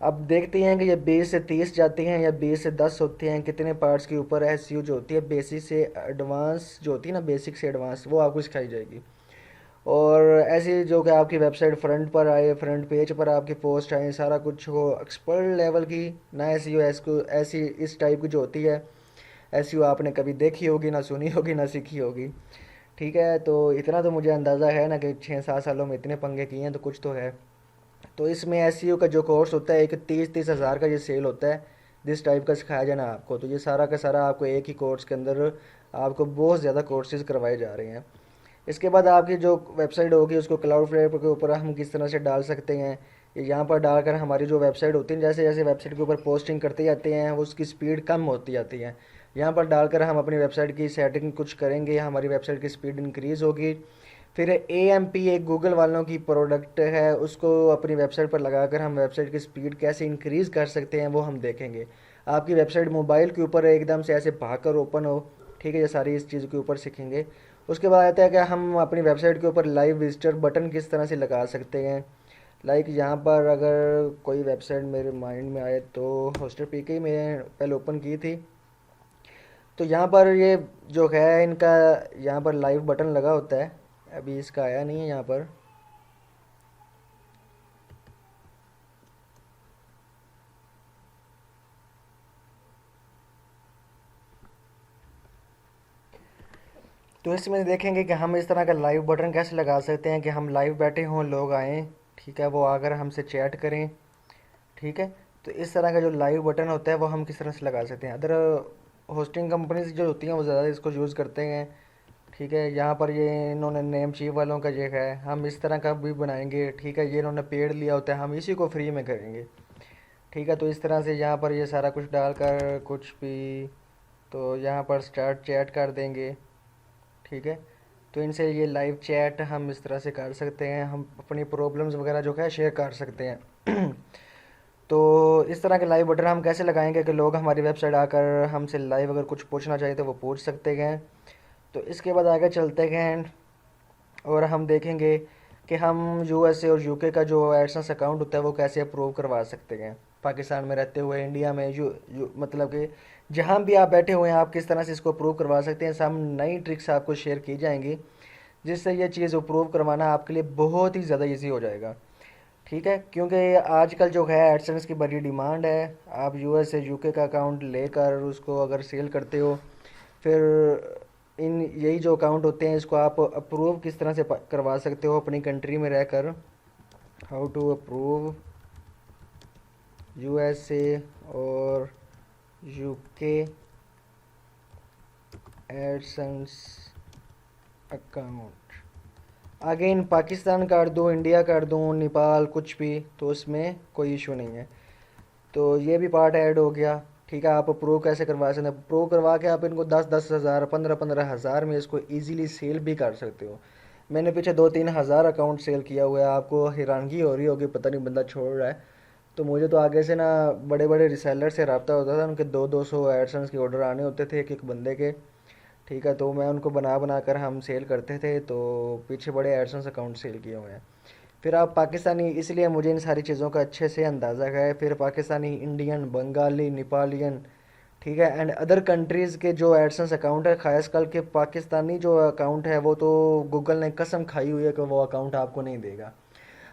अब देखते हैं कि ये 20 से 30 जाती हैं या 20 से 10 होते हैं, कितने पार्ट्स के ऊपर एसईओ जो होती है बेसिक से एडवांस जो होती है ना, बेसिक से एडवांस, वो आपको सिखाई जाएगी। और ऐसी जो कि आपकी वेबसाइट फ्रंट पर आए, फ्रंट पेज पर आपकी पोस्ट आए, सारा कुछ हो एक्सपर्ट लेवल की। ना एसईओ ऐसी इस टाइप की जो होती है, एसईओ आपने कभी देखी होगी, ना सुनी होगी, ना सीखी होगी। ठीक है, तो इतना तो मुझे अंदाज़ा है ना कि 6-7 सालों में इतने पंगे किए हैं तो कुछ तो है। तो इसमें एसईओ का जो कोर्स होता है, एक 30-30 हज़ार का ये सेल होता है, जिस टाइप का सिखाया जाना आपको। तो ये सारा का सारा आपको एक ही कोर्स के अंदर आपको बहुत ज़्यादा कोर्सेज करवाए जा रहे हैं। इसके बाद आपकी जो वेबसाइट होगी उसको क्लाउड फ्लेयर के ऊपर हम किस तरह से डाल सकते हैं। यहाँ पर डालकर हमारी जो वेबसाइट होती है, जैसे जैसे वेबसाइट के ऊपर पोस्टिंग करते जाते हैं उसकी स्पीड कम होती जाती है। यहाँ पर डालकर हम अपनी वेबसाइट की सेटिंग कुछ करेंगे, हमारी वेबसाइट की स्पीड इंक्रीज़ होगी। फिर AMP एक गूगल वालों की प्रोडक्ट है, उसको अपनी वेबसाइट पर लगाकर हम वेबसाइट की स्पीड कैसे इंक्रीज़ कर सकते हैं वो हम देखेंगे। आपकी वेबसाइट मोबाइल के ऊपर एकदम से ऐसे भागकर ओपन हो, ठीक है, ये सारी इस चीज़ के ऊपर सीखेंगे। उसके बाद आता है कि हम अपनी वेबसाइट के ऊपर लाइव विजिटर बटन किस तरह से लगा सकते हैं। लाइक यहाँ पर अगर कोई वेबसाइट मेरे माइंड में आए तो होस्टर पीके ही मैंने पहले ओपन की थी। तो यहाँ पर ये जो है इनका, यहाँ पर लाइव बटन लगा होता है, अभी इसका आया नहीं है यहाँ पर। तो इसमें देखेंगे कि हम इस तरह का लाइव बटन कैसे लगा सकते हैं कि हम लाइव बैठे हों, लोग आएँ, ठीक है, वो आकर हमसे चैट करें। ठीक है, तो इस तरह का जो लाइव बटन होता है वो हम किस तरह से लगा सकते हैं। अदर होस्टिंग कंपनीज जो होती हैं वो ज़्यादा इसको यूज़ करते हैं। ठीक है, यहाँ पर ये इन्होंने नेम चीफ वालों का ये है, हम इस तरह का भी बनाएंगे। ठीक है, ये इन्होंने पेड लिया होता है, हम इसी को फ्री में करेंगे। ठीक है, तो इस तरह से यहाँ पर ये सारा कुछ डालकर कुछ भी, तो यहाँ पर स्टार्ट चैट कर देंगे। ठीक है, तो इनसे ये लाइव चैट हम इस तरह से कर सकते हैं, हम अपनी प्रॉब्लम्स वगैरह जो है शेयर कर सकते हैं। तो इस तरह के लाइव बटन हम कैसे लगाएंगे कि लोग हमारी वेबसाइट आकर हमसे लाइव अगर कुछ पूछना चाहे तो वो पूछ सकते हैं। तो इसके बाद आगे चलते हैं और हम देखेंगे कि हम USA और UK का जो एडसेंस अकाउंट होता है वो कैसे अप्रूव करवा सकते हैं। पाकिस्तान में रहते हुए, इंडिया में, मतलब कि जहाँ भी आप बैठे हुए हैं आप किस तरह से इसको अप्रूव करवा सकते हैं। सब नई ट्रिक्स आपको शेयर की जाएंगी जिससे ये चीज़ अप्रूव करवाना आपके लिए बहुत ही ज़्यादा ईजी हो जाएगा। ठीक है, क्योंकि आजकल जो है एडसेंस की बड़ी डिमांड है। आप USA UK का अकाउंट लेकर उसको अगर सेल करते हो, फिर इन यही जो अकाउंट होते हैं इसको आप अप्रूव किस तरह से करवा सकते हो अपनी कंट्री में रहकर। हाउ टू अप्रूव USA और UK AdSense account. Again Pakistan कर दूँ, इंडिया कर दूँ, नेपाल, कुछ भी, तो उसमें कोई इशू नहीं है। तो ये भी पार्ट ऐड हो गया। ठीक है, आप अप्रूव कैसे करवा सकते हैं, अप्रूव करवा के आप इनको 10-10 हज़ार, 15-15 हज़ार में इसको इजीली सेल भी कर सकते हो। मैंने पीछे 2-3 हज़ार अकाउंट सेल किया हुआ है, आपको हैरानगी हो रही होगी, पता नहीं बंदा छोड़ रहा है। तो मुझे तो आगे से ना बड़े बड़े रिसेलर से रब्ता होता था, उनके 200-200 एडसेंस के ऑर्डर आने होते थे एक एक बंदे के। ठीक है, तो मैं उनको बना बना कर हम सेल करते थे, तो पीछे बड़े एडसेंस अकाउंट सेल किए हुए हैं। फिर आप पाकिस्तानी, इसलिए मुझे इन सारी चीज़ों का अच्छे से अंदाज़ा है। फिर पाकिस्तानी, इंडियन, बंगाली, नेपालियन, ठीक है, एंड अदर कंट्रीज़ के जो एडसेंस अकाउंट है, खासकर के पाकिस्तानी जो अकाउंट है वो तो गूगल ने कसम खाई हुई है कि वो अकाउंट आपको नहीं देगा।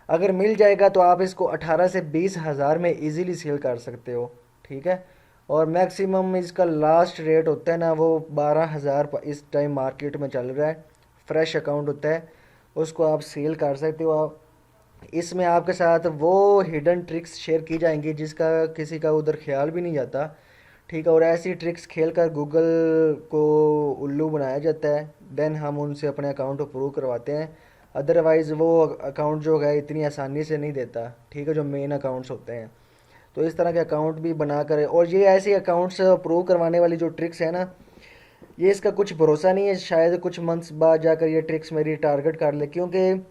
अगर मिल जाएगा तो आप इसको 18 से 20 हज़ार में इजीली सेल कर सकते हो। ठीक है, और मैक्सिमम इसका लास्ट रेट होता है ना वो 12 हज़ार इस टाइम मार्केट में चल रहा है। फ्रेश अकाउंट होता है, उसको आप सेल कर सकते हो। आप इसमें आपके साथ वो हिडन ट्रिक्स शेयर की जाएंगी जिसका किसी का उधर ख्याल भी नहीं जाता। ठीक है, और ऐसी ट्रिक्स खेल कर गूगल को उल्लू बनाया जाता है, देन हम उनसे अपने अकाउंट अप्रूव करवाते हैं। अदरवाइज़ वो अकाउंट जो है इतनी आसानी से नहीं देता। ठीक है, जो मेन अकाउंट्स होते हैं, तो इस तरह के अकाउंट भी बना कर, और ये ऐसे अकाउंट्स अप्रूव करवाने वाली जो ट्रिक्स है ना, ये इसका कुछ भरोसा नहीं है, शायद कुछ मंथ्स बाद जाकर ये ट्रिक्स मेरी टारगेट कर ले, क्योंकि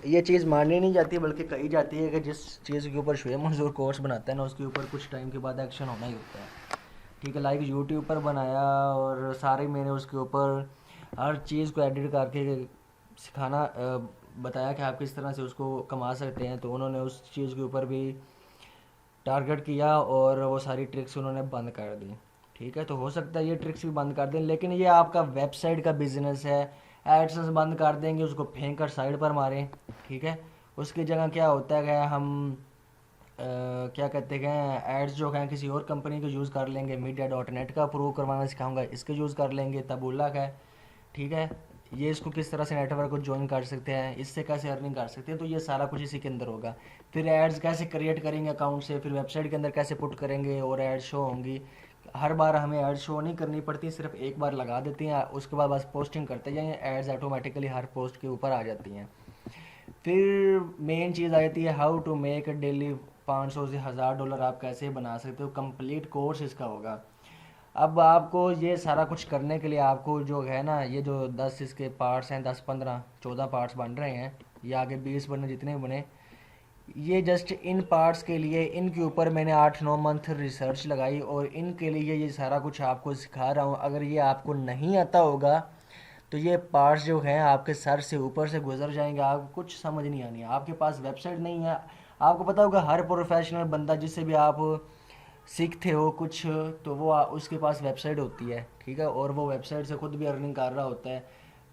ये चीज़ मानी नहीं जाती बल्कि कही जाती है कि जिस चीज़ के ऊपर शुएब मंजूर कोर्स बनाता है ना उसके ऊपर कुछ टाइम के बाद एक्शन होना ही होता है। ठीक है, लाइक यूट्यूब पर बनाया और सारे मैंने उसके ऊपर हर चीज़ को एडिट करके सिखाना बताया कि आप किस तरह से उसको कमा सकते हैं, तो उन्होंने उस चीज़ के ऊपर भी टारगेट किया और वो सारी ट्रिक्स उन्होंने बंद कर दी। ठीक है, तो हो सकता है ये ट्रिक्स भी बंद कर दें, लेकिन ये आपका वेबसाइट का बिजनेस है, एडसेंस बंद कर देंगे, उसको फेंक कर साइड पर मारें, ठीक है। उसकी जगह क्या होता है कि हम क्या कहते हैं, एड्स जो हैं किसी और कंपनी को यूज़ कर लेंगे। मीडिया डॉट नेट का अप्रूव करवाना सिखाऊंगा, इसके यूज़ कर लेंगे। तबूला का है, ठीक है। ये इसको किस तरह से नेटवर्क को ज्वाइन कर सकते हैं, इससे कैसे अर्निंग कर सकते हैं, तो ये सारा कुछ इसी के अंदर होगा। फिर एड्स कैसे क्रिएट करेंगे अकाउंट से, फिर वेबसाइट के अंदर कैसे पुट करेंगे और एड शो होंगी। हर बार हमें एड शो नहीं करनी पड़ती, सिर्फ एक बार लगा देते हैं, उसके बाद बस पोस्टिंग करते जाएंगे, एड्स ऑटोमेटिकली हर पोस्ट के ऊपर आ जाती हैं। फिर मेन चीज़ आ जाती है हाउ टू मेक डेली 500 से $1000 आप कैसे बना सकते हो। कंप्लीट कोर्स इसका होगा। अब आपको ये सारा कुछ करने के लिए आपको जो है ना, ये जो 10 इसके पार्ट्स हैं, 10 15 14 पार्ट्स बन रहे हैं, ये आगे 20 बने, जितने बने, ये जस्ट इन पार्ट्स के लिए, इनके ऊपर मैंने 8-9 मंथ रिसर्च लगाई और इनके लिए ये सारा कुछ आपको सिखा रहा हूँ। अगर ये आपको नहीं आता होगा तो ये पार्ट्स जो हैं आपके सर से ऊपर से गुजर जाएंगे, आपको कुछ समझ नहीं आनी है। आपके पास वेबसाइट नहीं है, आपको पता होगा हर प्रोफेशनल बंदा जिससे भी आप सीखते हो कुछ, तो वो उसके पास वेबसाइट होती है, ठीक है, और वो वेबसाइट से खुद भी अर्निंग कर रहा होता है,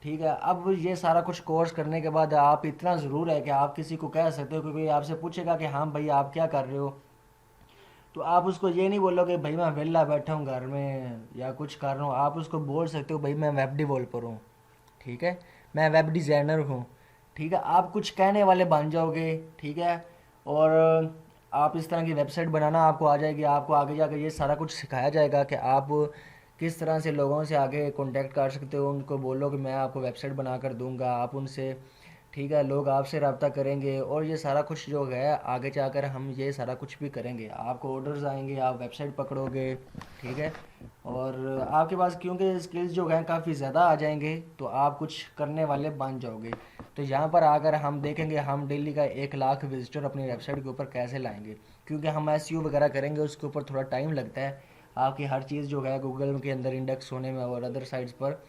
ठीक है। अब ये सारा कुछ कोर्स करने के बाद आप इतना ज़रूर है कि आप किसी को कह सकते हो, क्योंकि आपसे पूछेगा कि हाँ भाई आप क्या कर रहे हो, तो आप उसको ये नहीं बोलोगे भाई मैं वेला बैठा हूँ घर में या कुछ कर रहा हूँ। आप उसको बोल सकते हो भाई मैं वेब डेवलपर हूँ, ठीक है, मैं वेब डिज़ाइनर हूँ, ठीक है। आप कुछ कहने वाले बन जाओगे, ठीक है। और आप इस तरह की वेबसाइट बनाना आपको आ जाएगी। आपको आगे जाकर ये सारा कुछ सिखाया जाएगा कि आप किस तरह से लोगों से आगे कांटेक्ट कर सकते हो। उनको बोलो कि मैं आपको वेबसाइट बना कर दूंगा, आप उनसे, ठीक है, लोग आपसे रब्ता करेंगे और ये सारा कुछ जो है आगे जाकर हम ये सारा कुछ भी करेंगे। आपको ऑर्डर्स आएंगे, आप वेबसाइट पकड़ोगे, ठीक है। और आपके पास क्योंकि स्किल्स जो हैं काफ़ी ज़्यादा आ जाएंगे, तो आप कुछ करने वाले बन जाओगे। तो यहाँ पर आकर हम देखेंगे हम डेली का 1 लाख विजिटर अपनी वेबसाइट के ऊपर कैसे लाएंगे। क्योंकि हम एसईओ वगैरह करेंगे, उसके ऊपर थोड़ा टाइम लगता है। आपकी हर चीज़ जो है गूगल के अंदर इंडेक्स होने में और अदर साइट्स पर,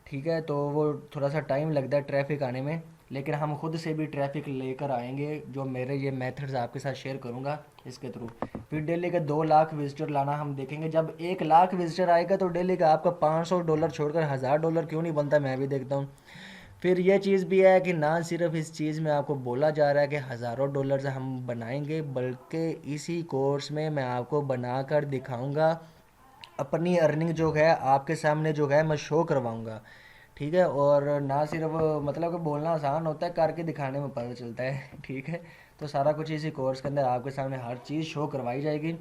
ठीक है, तो वो थोड़ा सा टाइम लगता है ट्रैफिक आने में। लेकिन हम खुद से भी ट्रैफिक लेकर आएंगे, जो मेरे ये मेथड्स आपके साथ शेयर करूंगा इसके थ्रू। फिर डेली के 2 लाख विजिटर लाना हम देखेंगे। जब 1 लाख विजिटर आएगा तो डेली का आपका $500 छोड़कर $1000 क्यों नहीं बनता, मैं भी देखता हूँ। फिर ये चीज़ भी है कि ना सिर्फ इस चीज़ में आपको बोला जा रहा है कि हज़ारों डॉलर्स हम बनाएंगे, बल्कि इसी कोर्स में मैं आपको बनाकर दिखाऊंगा, अपनी अर्निंग जो है आपके सामने जो है मैं शो करवाऊंगा, ठीक है। और ना सिर्फ मतलब कि बोलना आसान होता है, करके दिखाने में पता चलता है, ठीक है। तो सारा कुछ इसी कोर्स के अंदर आपके सामने हर चीज़ शो करवाई जाएगी।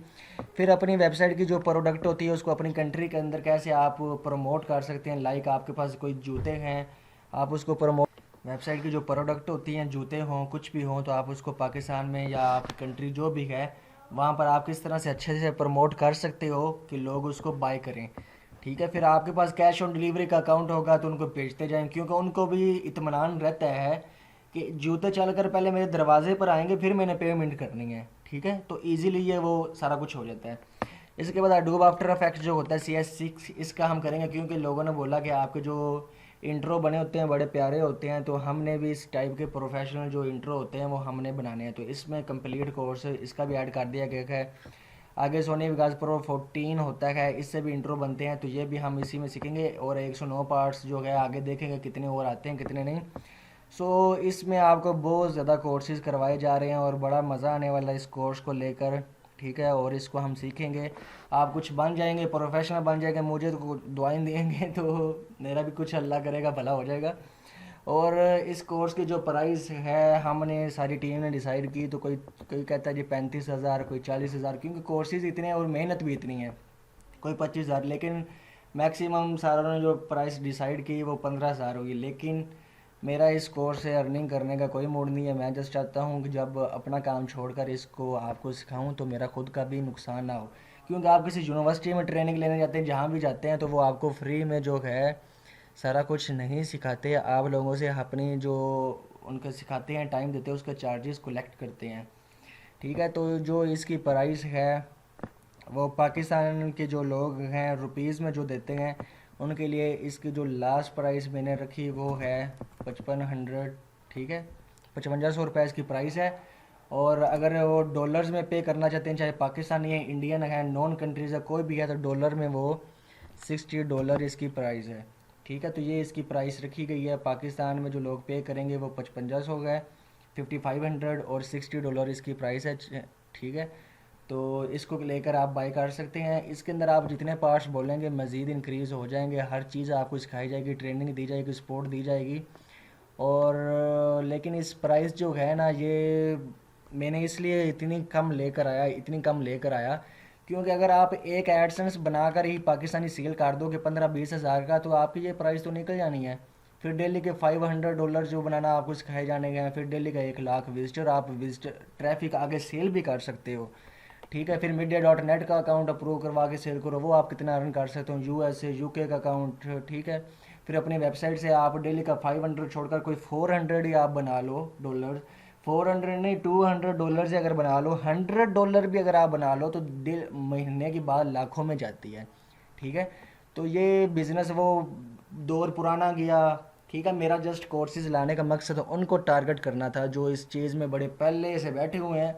फिर अपनी वेबसाइट की जो प्रोडक्ट होती है उसको अपनी कंट्री के अंदर कैसे आप प्रमोट कर सकते हैं। लाइक आपके पास कोई जूते हैं, आप उसको प्रमोट, वेबसाइट की जो प्रोडक्ट होती हैं, जूते हों कुछ भी हों, तो आप उसको पाकिस्तान में या आप कंट्री जो भी है वहाँ पर आप किस तरह से अच्छे से प्रमोट कर सकते हो कि लोग उसको बाय करें, ठीक है। फिर आपके पास कैश ऑन डिलीवरी का अकाउंट होगा तो उनको भेजते जाएं, क्योंकि उनको भी इत्मीनान रहता है कि जूते चल कर पहले मेरे दरवाजे पर आएंगे फिर मैंने पेमेंट करनी है, ठीक है। तो ईजीली ये वो सारा कुछ हो जाता है। इसके बाद अडोब आफ्टर इफेक्ट्स जो होता है CS6, इसका हम करेंगे क्योंकि लोगों ने बोला कि आपके जो इंट्रो बने होते हैं बड़े प्यारे होते हैं, तो हमने भी इस टाइप के प्रोफेशनल जो इंट्रो होते हैं वो हमने बनाने हैं। तो इसमें कंप्लीट कोर्स इसका भी ऐड कर दिया गया है। आगे सोनी विकास प्रो 14 होता है, इससे भी इंट्रो बनते हैं, तो ये भी हम इसी में सीखेंगे। और 109 पार्ट्स जो है आगे देखेंगे कितने और आते हैं कितने नहीं। सो इसमें आपको बहुत ज़्यादा कोर्सेज़ करवाए जा रहे हैं और बड़ा मज़ा आने वाला है इस कोर्स को लेकर, ठीक है। और इसको हम सीखेंगे, आप कुछ बन जाएंगे, प्रोफेशनल बन जाएंगे, मुझे तो दुआएं देंगे तो मेरा भी कुछ अल्लाह करेगा भला हो जाएगा। और इस कोर्स की जो प्राइस है हमने सारी टीम ने डिसाइड की, तो कोई कोई कहता है जी 35,000, कोई 40,000, क्योंकि कोर्सेज़ इतने हैं और मेहनत भी इतनी है। कोई 25,000, लेकिन मैक्सिमम सारों ने जो प्राइस डिसाइड की वो 15,000 होगी। लेकिन मेरा इस कोर्स से अर्निंग करने का कोई मूड नहीं है। मैं जस्ट चाहता हूँ कि जब अपना काम छोड़कर इसको आपको सिखाऊं तो मेरा खुद का भी नुकसान ना हो। क्योंकि आप किसी यूनिवर्सिटी में ट्रेनिंग लेने जाते हैं, जहाँ भी जाते हैं, तो वो आपको फ्री में जो है सारा कुछ नहीं सिखाते। आप लोगों से अपनी जो उनको सिखाते हैं टाइम देते हैं उसके चार्जेस कलेक्ट करते हैं, ठीक है। तो जो इसकी प्राइस है वो पाकिस्तान के जो लोग हैं रुपीज़ में जो देते हैं उनके लिए इसकी जो लास्ट प्राइस मैंने रखी वो है 5500, ठीक है, 5500 रुपये इसकी प्राइस है। और अगर वो डॉलर्स में पे करना चाहते हैं, चाहे पाकिस्तानी है, इंडियन है, नॉन कंट्रीज़ है, कोई भी है, तो डॉलर में वो $60 इसकी प्राइस है, ठीक है। तो ये इसकी प्राइस रखी गई है। पाकिस्तान में जो लोग पे करेंगे वो 5500 का है, 5500 और $60 इसकी प्राइस है। ठीक है। तो इसको लेकर आप बाई कर सकते हैं। इसके अंदर आप जितने पार्ट्स बोलेंगे मज़ीद इंक्रीज़ हो जाएंगे, हर चीज़ आपको सिखाई जाएगी, ट्रेनिंग दी जाएगी, सपोर्ट दी जाएगी। और लेकिन इस प्राइस जो है ना, ये मैंने इसलिए इतनी कम लेकर आया क्योंकि अगर आप एक एडसेंस बनाकर ही पाकिस्तानी सेल कर दोगे 15-20 हज़ार का, तो आपकी ये प्राइस तो निकल जानी है। फिर डेली के $500 जो बनाना आपको सिखाए जाने हैं, फिर डेली का 1 लाख विजिटर, आप विजिटर ट्रैफिक आगे सेल भी कर सकते हो। ठीक है। फिर मीडिया.नेट का अकाउंट अप्रूव करवा के सेल करो, वो आप कितना अर्न कर सकते हो, USA UK का अकाउंट। ठीक है। फिर अपनी वेबसाइट से आप डेली का 500 छोड़कर कोई 400 ही आप बना लो डॉलर, 400 नहीं, $200 से अगर बना लो, $100 भी अगर आप बना लो तो महीने की बात लाखों में जाती है। ठीक है। तो ये बिज़नेस वो दौर पुराना गया। ठीक है। मेरा जस्ट कोर्सेज लाने का मकसद उनको टारगेट करना था जो इस चीज़ में बड़े पहले से बैठे हुए हैं।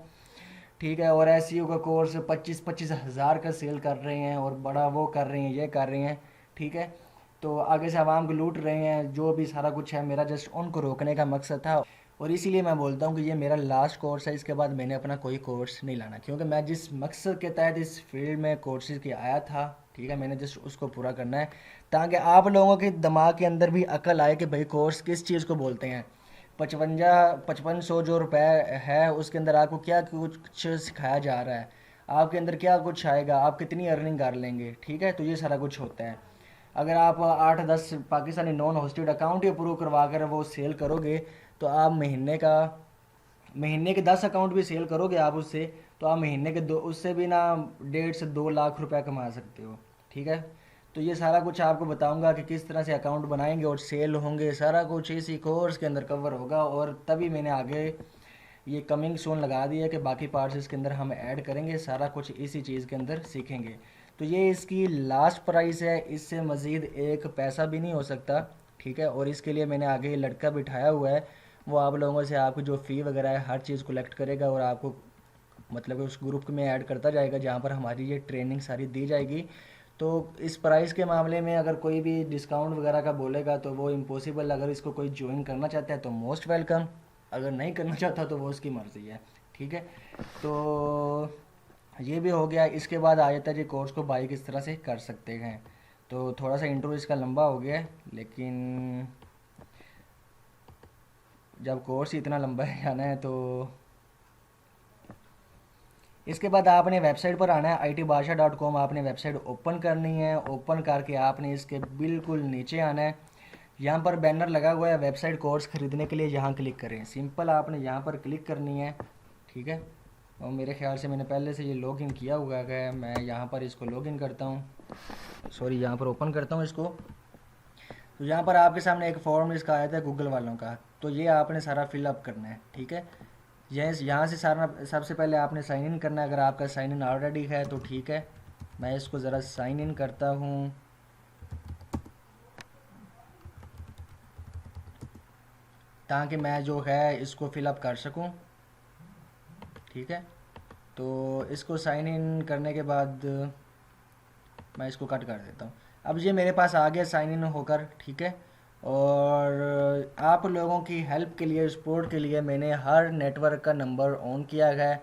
ठीक है। और SEO का कोर्स 25-25 हज़ार का सेल कर रहे हैं और बड़ा वो कर रहे हैं, ये कर रहे हैं। ठीक है। तो आगे से आवाम को लूट रहे हैं, जो भी सारा कुछ है, मेरा जस्ट उनको रोकने का मकसद था। और इसीलिए मैं बोलता हूँ कि ये मेरा लास्ट कोर्स है, इसके बाद मैंने अपना कोई कोर्स नहीं लाना, क्योंकि मैं जिस मकसद के तहत इस फील्ड में कोर्सेज के आया था, ठीक है, मैंने जस्ट उसको पूरा करना है, ताकि आप लोगों के दिमाग के अंदर भी अकल आए कि भाई कोर्स किस चीज़ को बोलते हैं। 5500 जो रुपए है उसके अंदर आपको क्या कुछ सिखाया जा रहा है, आपके अंदर क्या कुछ आएगा, आप कितनी अर्निंग कर लेंगे। ठीक है। तो ये सारा कुछ होता है। अगर आप 8-10 पाकिस्तानी नॉन होस्टेड अकाउंट ही अप्रूव करवा कर वो सेल करोगे, तो आप महीने के 10 अकाउंट भी सेल करोगे आप उससे, तो आप महीने के दो उससे भी ना 1.5 से 2 लाख रुपए कमा सकते हो। ठीक है। तो ये सारा कुछ आपको बताऊंगा कि किस तरह से अकाउंट बनाएंगे और सेल होंगे, सारा कुछ इसी कोर्स के अंदर कवर होगा। और तभी मैंने आगे ये कमिंग सून लगा दिया कि बाकी पार्ट्स इसके अंदर हम ऐड करेंगे, सारा कुछ इसी चीज़ के अंदर सीखेंगे। तो ये इसकी लास्ट प्राइस है, इससे मज़ीद एक पैसा भी नहीं हो सकता। ठीक है। और इसके लिए मैंने आगे लड़का बिठाया हुआ है, वो आप लोगों से आपको जो फ़ी वगैरह है हर चीज़ कलेक्ट करेगा और आपको मतलब उस ग्रुप में ऐड करता जाएगा जहाँ पर हमारी ये ट्रेनिंग सारी दी जाएगी। तो इस प्राइस के मामले में अगर कोई भी डिस्काउंट वगैरह का बोलेगा तो वो इम्पॉसिबल। अगर इसको कोई ज्वाइन करना चाहता है तो मोस्ट वेलकम, अगर नहीं करना चाहता तो वो उसकी मर्ज़ी है। ठीक है। तो ये भी हो गया। इसके बाद आ जाता है जी कोर्स को बाई किस तरह से कर सकते हैं। तो थोड़ा सा इंट्रो इसका लंबा हो गया है, लेकिन जब कोर्स ही इतना लंबा है जाना है, तो इसके बाद आपने वेबसाइट पर आना है itbasha.com। आपने वेबसाइट ओपन करनी है। ओपन करके आपने इसके बिल्कुल नीचे आना है, यहाँ पर बैनर लगा हुआ है वेबसाइट कोर्स ख़रीदने के लिए, यहाँ क्लिक करें। सिंपल आपने यहाँ पर क्लिक करनी है। ठीक है। और मेरे ख्याल से मैंने पहले से ये लॉगिन किया हुआ है, मैं यहाँ पर इसको लॉगिन करता हूँ, सॉरी यहाँ पर ओपन करता हूँ इसको। तो यहाँ पर आपके सामने एक फॉर्म इसका आया था गूगल वालों का, तो ये आपने सारा फिलअप करना है। ठीक है। यहाँ से सारा सबसे पहले आपने साइन इन करना है। अगर आपका साइन इन ऑलरेडी है तो ठीक है, मैं इसको ज़रा साइन इन करता हूँ ताकि मैं जो है इसको फिलअप कर सकूँ। ठीक है। तो इसको साइन इन करने के बाद मैं इसको कट कर देता हूँ। अब ये मेरे पास आ गया साइन इन होकर। ठीक है। और आप लोगों की हेल्प के लिए, सपोर्ट के लिए मैंने हर नेटवर्क का नंबर ऑन किया है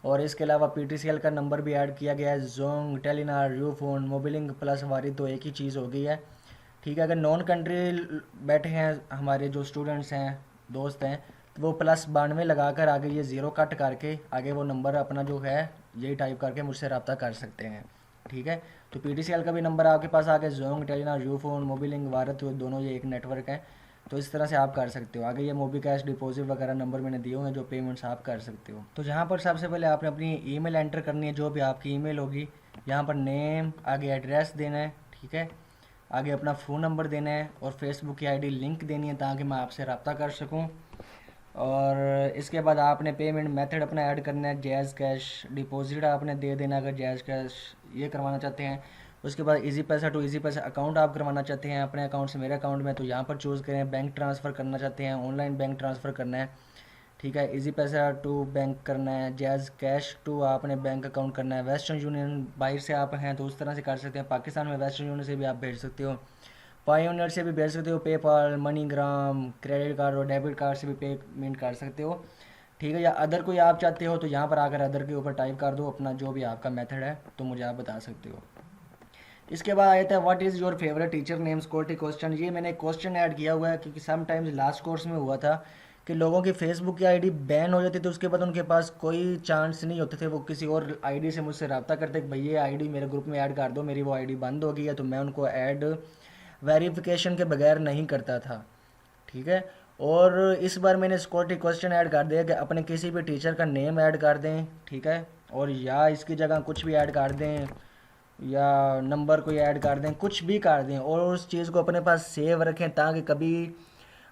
और इसके अलावा PTCL का नंबर भी ऐड किया गया है। Jong, Telenor, Ufone, Mobilink plus हमारी तो एक ही चीज़ हो गई है। ठीक है। अगर नॉन कंट्री बैठे हैं हमारे जो स्टूडेंट्स हैं, दोस्त हैं, तो वो +92 लगा कर आगे ये ज़ीरो कट करके आगे वो नंबर अपना जो है यही टाइप करके मुझसे रब्ता कर सकते हैं। ठीक है। तो PTCL का भी नंबर आपके पास आ गया। जोंग, टेलीनार, यूफोन, मोबिलिंग, भारत, दोनों ये एक नेटवर्क है। तो इस तरह से आप कर सकते हो। आगे ये मोबी कैश, डिपॉजिट वगैरह नंबर मैंने दिए हुए हैं जो पेमेंट्स आप कर सकते हो। तो यहाँ पर सबसे पहले आपने अपनी ईमेल एंटर करनी है, जो भी आपकी ईमेल होगी। यहाँ पर नेम, आगे एड्रेस देना है। ठीक है। आगे अपना फ़ोन नंबर देना है और फेसबुक की ID लिंक देनी है ताकि मैं आपसे रब्ता कर सकूँ। और इसके बाद आपने पेमेंट मेथड अपना ऐड करना है। जैज़ कैश डिपॉजिट आपने दे देना अगर जैज़ कैश ये करवाना चाहते हैं। उसके बाद इजी पैसा टू इजी पैसा अकाउंट आप करवाना चाहते हैं अपने अकाउंट से मेरे अकाउंट में, तो यहाँ पर चूज़ करें। बैंक ट्रांसफ़र करना चाहते हैं, ऑनलाइन बैंक ट्रांसफ़र करना है। ठीक है। इजी पैसा टू बैंक करना है, जैज़ कैश टू आपने बैंक अकाउंट करना है। वेस्टर्न यूनियन बाहर से आप हैं तो उस तरह से कर सकते हैं, पाकिस्तान में वेस्टर्न यूनियन से भी आप भेज सकते हो। पायोनियर से भी भेज सकते हो, पेपाल, मनीग्राम, क्रेडिट कार्ड और डेबिट कार्ड से भी पेमेंट कर सकते हो। ठीक है, या अदर कोई आप चाहते हो तो यहाँ पर आकर अदर के ऊपर टाइप कर दो अपना जो भी आपका मेथड है, तो मुझे आप बता सकते हो। इसके बाद आया था what is your favourite teacher name security question. ये मैंने क्वेश्चन ऐड किया हुआ है क्योंकि समटाइम्स लास्ट कोर्स में हुआ था कि लोगों की फेसबुक की आईडी बैन हो जाती थी, उसके बाद उनके पास कोई चांस नहीं होते थे, वो किसी और आईडी से मुझसे रब्ता करते कि भाई ये आईडी मेरे ग्रुप में ऐड कर दो, मेरी वो आईडी बंद हो गई है, तो मैं उनको ऐड वेरिफिकेशन के बगैर नहीं करता था। ठीक है, और इस बार मैंने सिक्योरिटी क्वेश्चन ऐड कर दिया कि अपने किसी भी टीचर का नेम ऐड कर दें। ठीक है, और या इसकी जगह कुछ भी ऐड कर दें या नंबर कोई ऐड कर दें, कुछ भी कर दें, और उस चीज़ को अपने पास सेव रखें ताकि कभी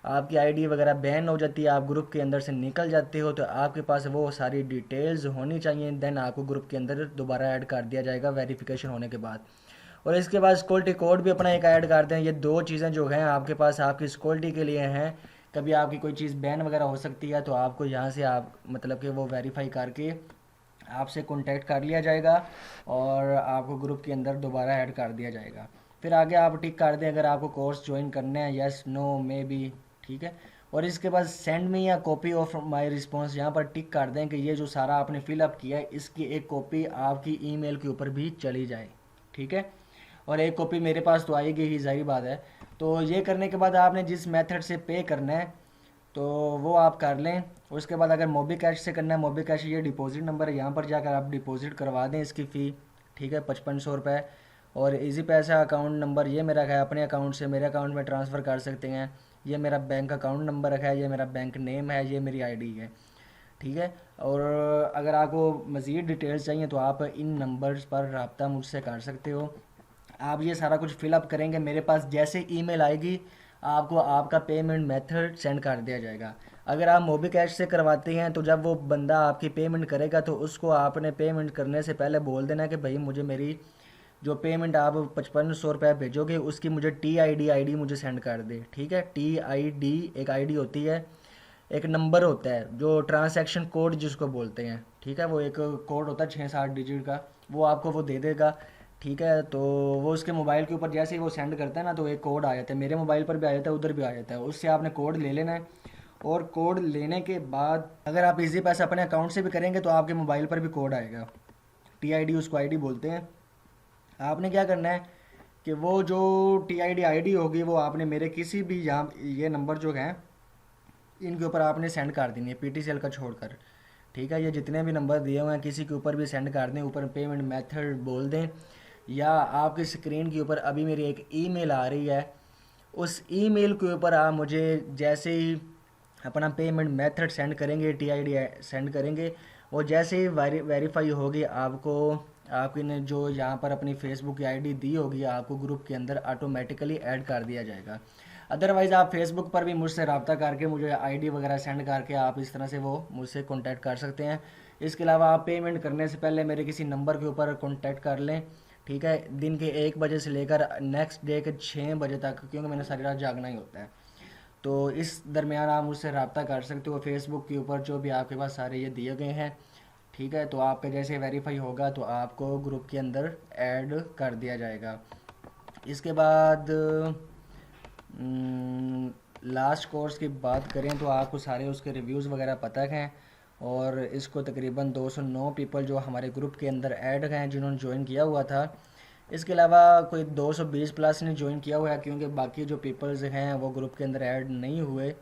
आपकी आईडी वगैरह बैन हो जाती है, आप ग्रुप के अंदर से निकल जाते हो, तो आपके पास वो सारी डिटेल्स होनी चाहिए, देन आपको ग्रुप के अंदर दोबारा ऐड कर दिया जाएगा वेरिफिकेशन होने के बाद। और इसके बाद सिक्योरिटी कोड भी अपना एक ऐड कर दें। ये दो चीज़ें जो हैं आपके पास आपकी सिक्योरिटी के लिए हैं, कभी आपकी कोई चीज़ बैन वगैरह हो सकती है तो आपको यहाँ से आप मतलब कि वो वेरीफाई करके आपसे कांटेक्ट कर लिया जाएगा और आपको ग्रुप के अंदर दोबारा ऐड कर दिया जाएगा। फिर आगे आप टिक कर दें अगर आपको कोर्स ज्वाइन करना है, यस नो मे बी। ठीक है, और इसके बाद सेंड मी या कॉपी ऑफ माय रिस्पॉन्स, यहाँ पर टिक कर दें कि ये जो सारा आपने फिलअप किया है इसकी एक कॉपी आपकी ईमेल के ऊपर भी चली जाए। ठीक है, और एक कॉपी मेरे पास तो आएगी ही, जाहिर बात है। तो ये करने के बाद आपने जिस मेथड से पे करना है तो वो आप कर लें। उसके बाद अगर मोबी कैश से करना है, मोबी कैश ये डिपॉजिट नंबर है, यहाँ पर जाकर आप डिपॉजिट करवा दें इसकी फ़ी। ठीक है, 5500 रुपये। और इजी पैसा अकाउंट नंबर ये मेरा है, अपने अकाउंट से मेरे अकाउंट में ट्रांसफ़र कर सकते हैं। ये मेरा बैंक अकाउंट नंबर है, ये मेरा बैंक नेम है, ये मेरी आईडी है। ठीक है, और अगर आपको मज़ीद डिटेल्स चाहिए तो आप इन नंबर्स पर रब्ता मुझसे कर सकते हो। आप ये सारा कुछ फिलअप करेंगे, मेरे पास जैसे ईमेल आएगी आपको आपका पेमेंट मेथड सेंड कर दिया जाएगा। अगर आप मोबी कैश से करवाते हैं तो जब वो बंदा आपकी पेमेंट करेगा तो उसको आपने पेमेंट करने से पहले बोल देना कि भाई मुझे मेरी जो पेमेंट आप 5500 रुपये भेजोगे उसकी मुझे टी आई डी मुझे सेंड कर दे। ठीक है, TID एक आईडी होती है, एक नंबर होता है जो ट्रांसैक्शन कोड जिसको बोलते हैं। ठीक है, वो एक कोड होता है 6-7 डिजिट का, वो आपको वो दे देगा। ठीक है, तो वो उसके मोबाइल के ऊपर जैसे ही वो सेंड करता है ना तो एक कोड आ जाता है, मेरे मोबाइल पर भी आ जाता है, उधर भी आ जाता है, उससे आपने कोड ले लेना है। और कोड लेने के बाद अगर आप इजी पैसा अपने अकाउंट से भी करेंगे तो आपके मोबाइल पर भी कोड आएगा, TID उसको आईडी बोलते हैं। आपने क्या करना है कि वो जो TID आईडी होगी वो आपने मेरे किसी भी यहाँ ये नंबर जो हैं इनके ऊपर आपने सेंड कर देनी है, PTCL का छोड़कर। ठीक है, ये जितने भी नंबर दिए हुए हैं किसी के ऊपर भी सेंड कर दें, ऊपर पेमेंट मेथड बोल दें, या आपकी स्क्रीन के ऊपर अभी मेरी एक ईमेल आ रही है, उस ईमेल के ऊपर आप मुझे जैसे ही अपना पेमेंट मेथड सेंड करेंगे, TID सेंड करेंगे, और जैसे ही वेरीफाई होगी आपको आपकी ने जो यहाँ पर अपनी फेसबुक की आईडी दी होगी आपको ग्रुप के अंदर ऑटोमेटिकली ऐड कर दिया जाएगा। अदरवाइज़ आप फेसबुक पर भी मुझसे रब्ता करके मुझे आईडी वगैरह सेंड करके आप इस तरह से वो मुझसे कांटेक्ट कर सकते हैं। इसके अलावा आप पेमेंट करने से पहले मेरे किसी नंबर के ऊपर कांटेक्ट कर लें। ठीक है, दिन के 1 बजे से लेकर नेक्स्ट डे के 6 बजे तक, क्योंकि मैंने सारी रात जागना ही होता है, तो इस दरमियान आप मुझसे रब्ता कर सकते हो। फेसबुक के ऊपर जो भी आपके पास सारे ये दिए गए हैं। ठीक है, तो आपका जैसे वेरीफाई होगा तो आपको ग्रुप के अंदर ऐड कर दिया जाएगा। इसके बाद लास्ट कोर्स की बात करें तो आपको सारे उसके रिव्यूज़ वगैरह पता हैं, और इसको तकरीबन 209 पीपल जो हमारे ग्रुप के अंदर ऐड हैं जिन्होंने ज्वाइन किया हुआ था। इसके अलावा कोई 220 प्लस ने ज्वाइन किया हुआ है क्योंकि बाकी जो पीपल्स हैं वो ग्रुप के अंदर ऐड नहीं हुए।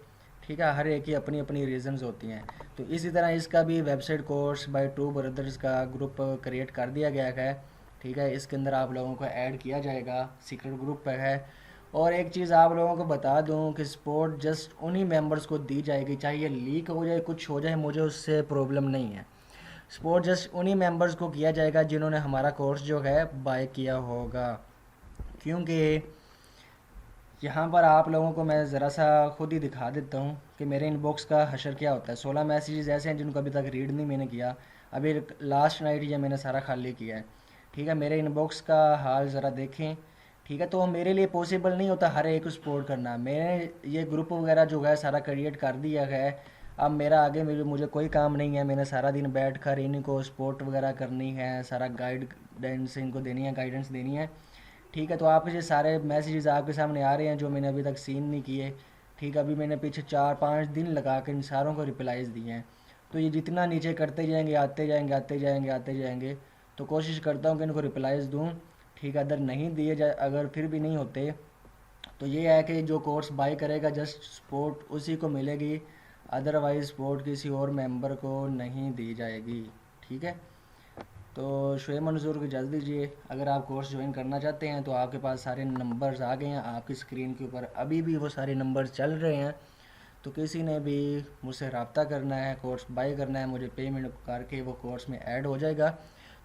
ठीक है, हर एक की अपनी अपनी रीजंस होती हैं। तो इसी तरह इसका भी website course by two brothers का ग्रुप क्रिएट कर दिया गया है। ठीक है, इसके अंदर आप लोगों को ऐड किया जाएगा, सीक्रेट ग्रुप है। और एक चीज़ आप लोगों को बता दूं कि सपोर्ट जस्ट उन्हीं मेंबर्स को दी जाएगी, चाहे ये लीक हो जाए कुछ हो जाए, मुझे उससे प्रॉब्लम नहीं है। सपोर्ट जस्ट उन्हीं मेंबर्स को किया जाएगा जिन्होंने हमारा कोर्स जो है बाय किया होगा। क्योंकि यहाँ पर आप लोगों को मैं ज़रा सा खुद ही दिखा देता हूँ कि मेरे इनबॉक्स का हशर क्या होता है। 16 मैसेजेस ऐसे हैं जिनको अभी तक रीड नहीं मैंने किया, अभी लास्ट नाइट ये मैंने सारा खाली किया है। ठीक है, मेरे इनबॉक्स का हाल ज़रा देखें। ठीक है, तो मेरे लिए पॉसिबल नहीं होता हर एक को सपोर्ट करना। मैंने ये ग्रुप वगैरह जो है सारा क्रिएट कर दिया है, अब मेरा आगे मुझे कोई काम नहीं है। मैंने सारा दिन बैठ कर इनको सपोर्ट वगैरह करनी है, सारा गाइडेंस इनको देनी है, गाइडेंस देनी है। ठीक है, तो आपके ये सारे मैसेजेस आपके सामने आ रहे हैं जो मैंने अभी तक सीन नहीं किए। ठीक है, अभी मैंने पीछे 4-5 दिन लगा कर इन सारों को रिप्लाईज़ दिए हैं। तो ये जितना नीचे करते जाएंगे, आते जाएंगे, आते जाएंगे, आते जाएंगे, तो कोशिश करता हूँ कि इनको रिप्लाईज़ दूँ। ठीक है, अगर नहीं दिए जाए, अगर फिर भी नहीं होते, तो ये है कि जो कोर्स बाई करेगा जस्ट स्पोर्ट उसी को मिलेगी, अदरवाइज़ स्पोर्ट किसी और मेंबर को नहीं दी जाएगी। ठीक है, तो शुएब मंसूर को इजाज़त दीजिए। अगर आप कोर्स ज्वाइन करना चाहते हैं तो आपके पास सारे नंबर्स आ गए हैं आपकी स्क्रीन के ऊपर, अभी भी वो सारे नंबर्स चल रहे हैं। तो किसी ने भी मुझसे रब्ता करना है, कोर्स बाय करना है, मुझे पेमेंट करके वो कोर्स में ऐड हो जाएगा।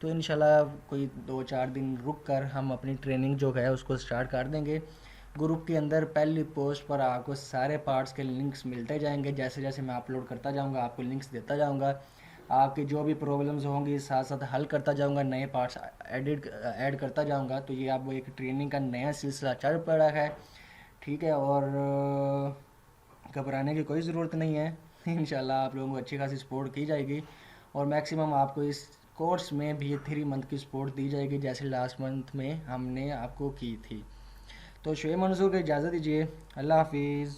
तो इंशाल्लाह कोई 2-4 दिन रुक कर हम अपनी ट्रेनिंग जो है उसको स्टार्ट कर देंगे। ग्रुप के अंदर पहली पोस्ट पर आपको सारे पार्ट्स के लिंक्स मिलते जाएंगे, जैसे जैसे मैं अपलोड करता जाऊंगा आपको लिंक्स देता जाऊंगा। आपकी जो भी प्रॉब्लम्स होंगी साथ साथ हल करता जाऊंगा, नए पार्ट्स ऐड करता जाऊंगा। तो ये आप एक ट्रेनिंग का नया सिलसिला चल पड़ा है। ठीक है, और घबराने की कोई ज़रूरत नहीं है। इंशाल्लाह आप लोगों को अच्छी खासी सपोर्ट की जाएगी और मैक्सिमम आपको इस कोर्स में भी 3 मंथ की सपोर्ट दी जाएगी जैसे लास्ट मंथ में हमने आपको की थी। तो शुएब मंसूर को इजाज़त दीजिए। अल्लाह हाफिज़।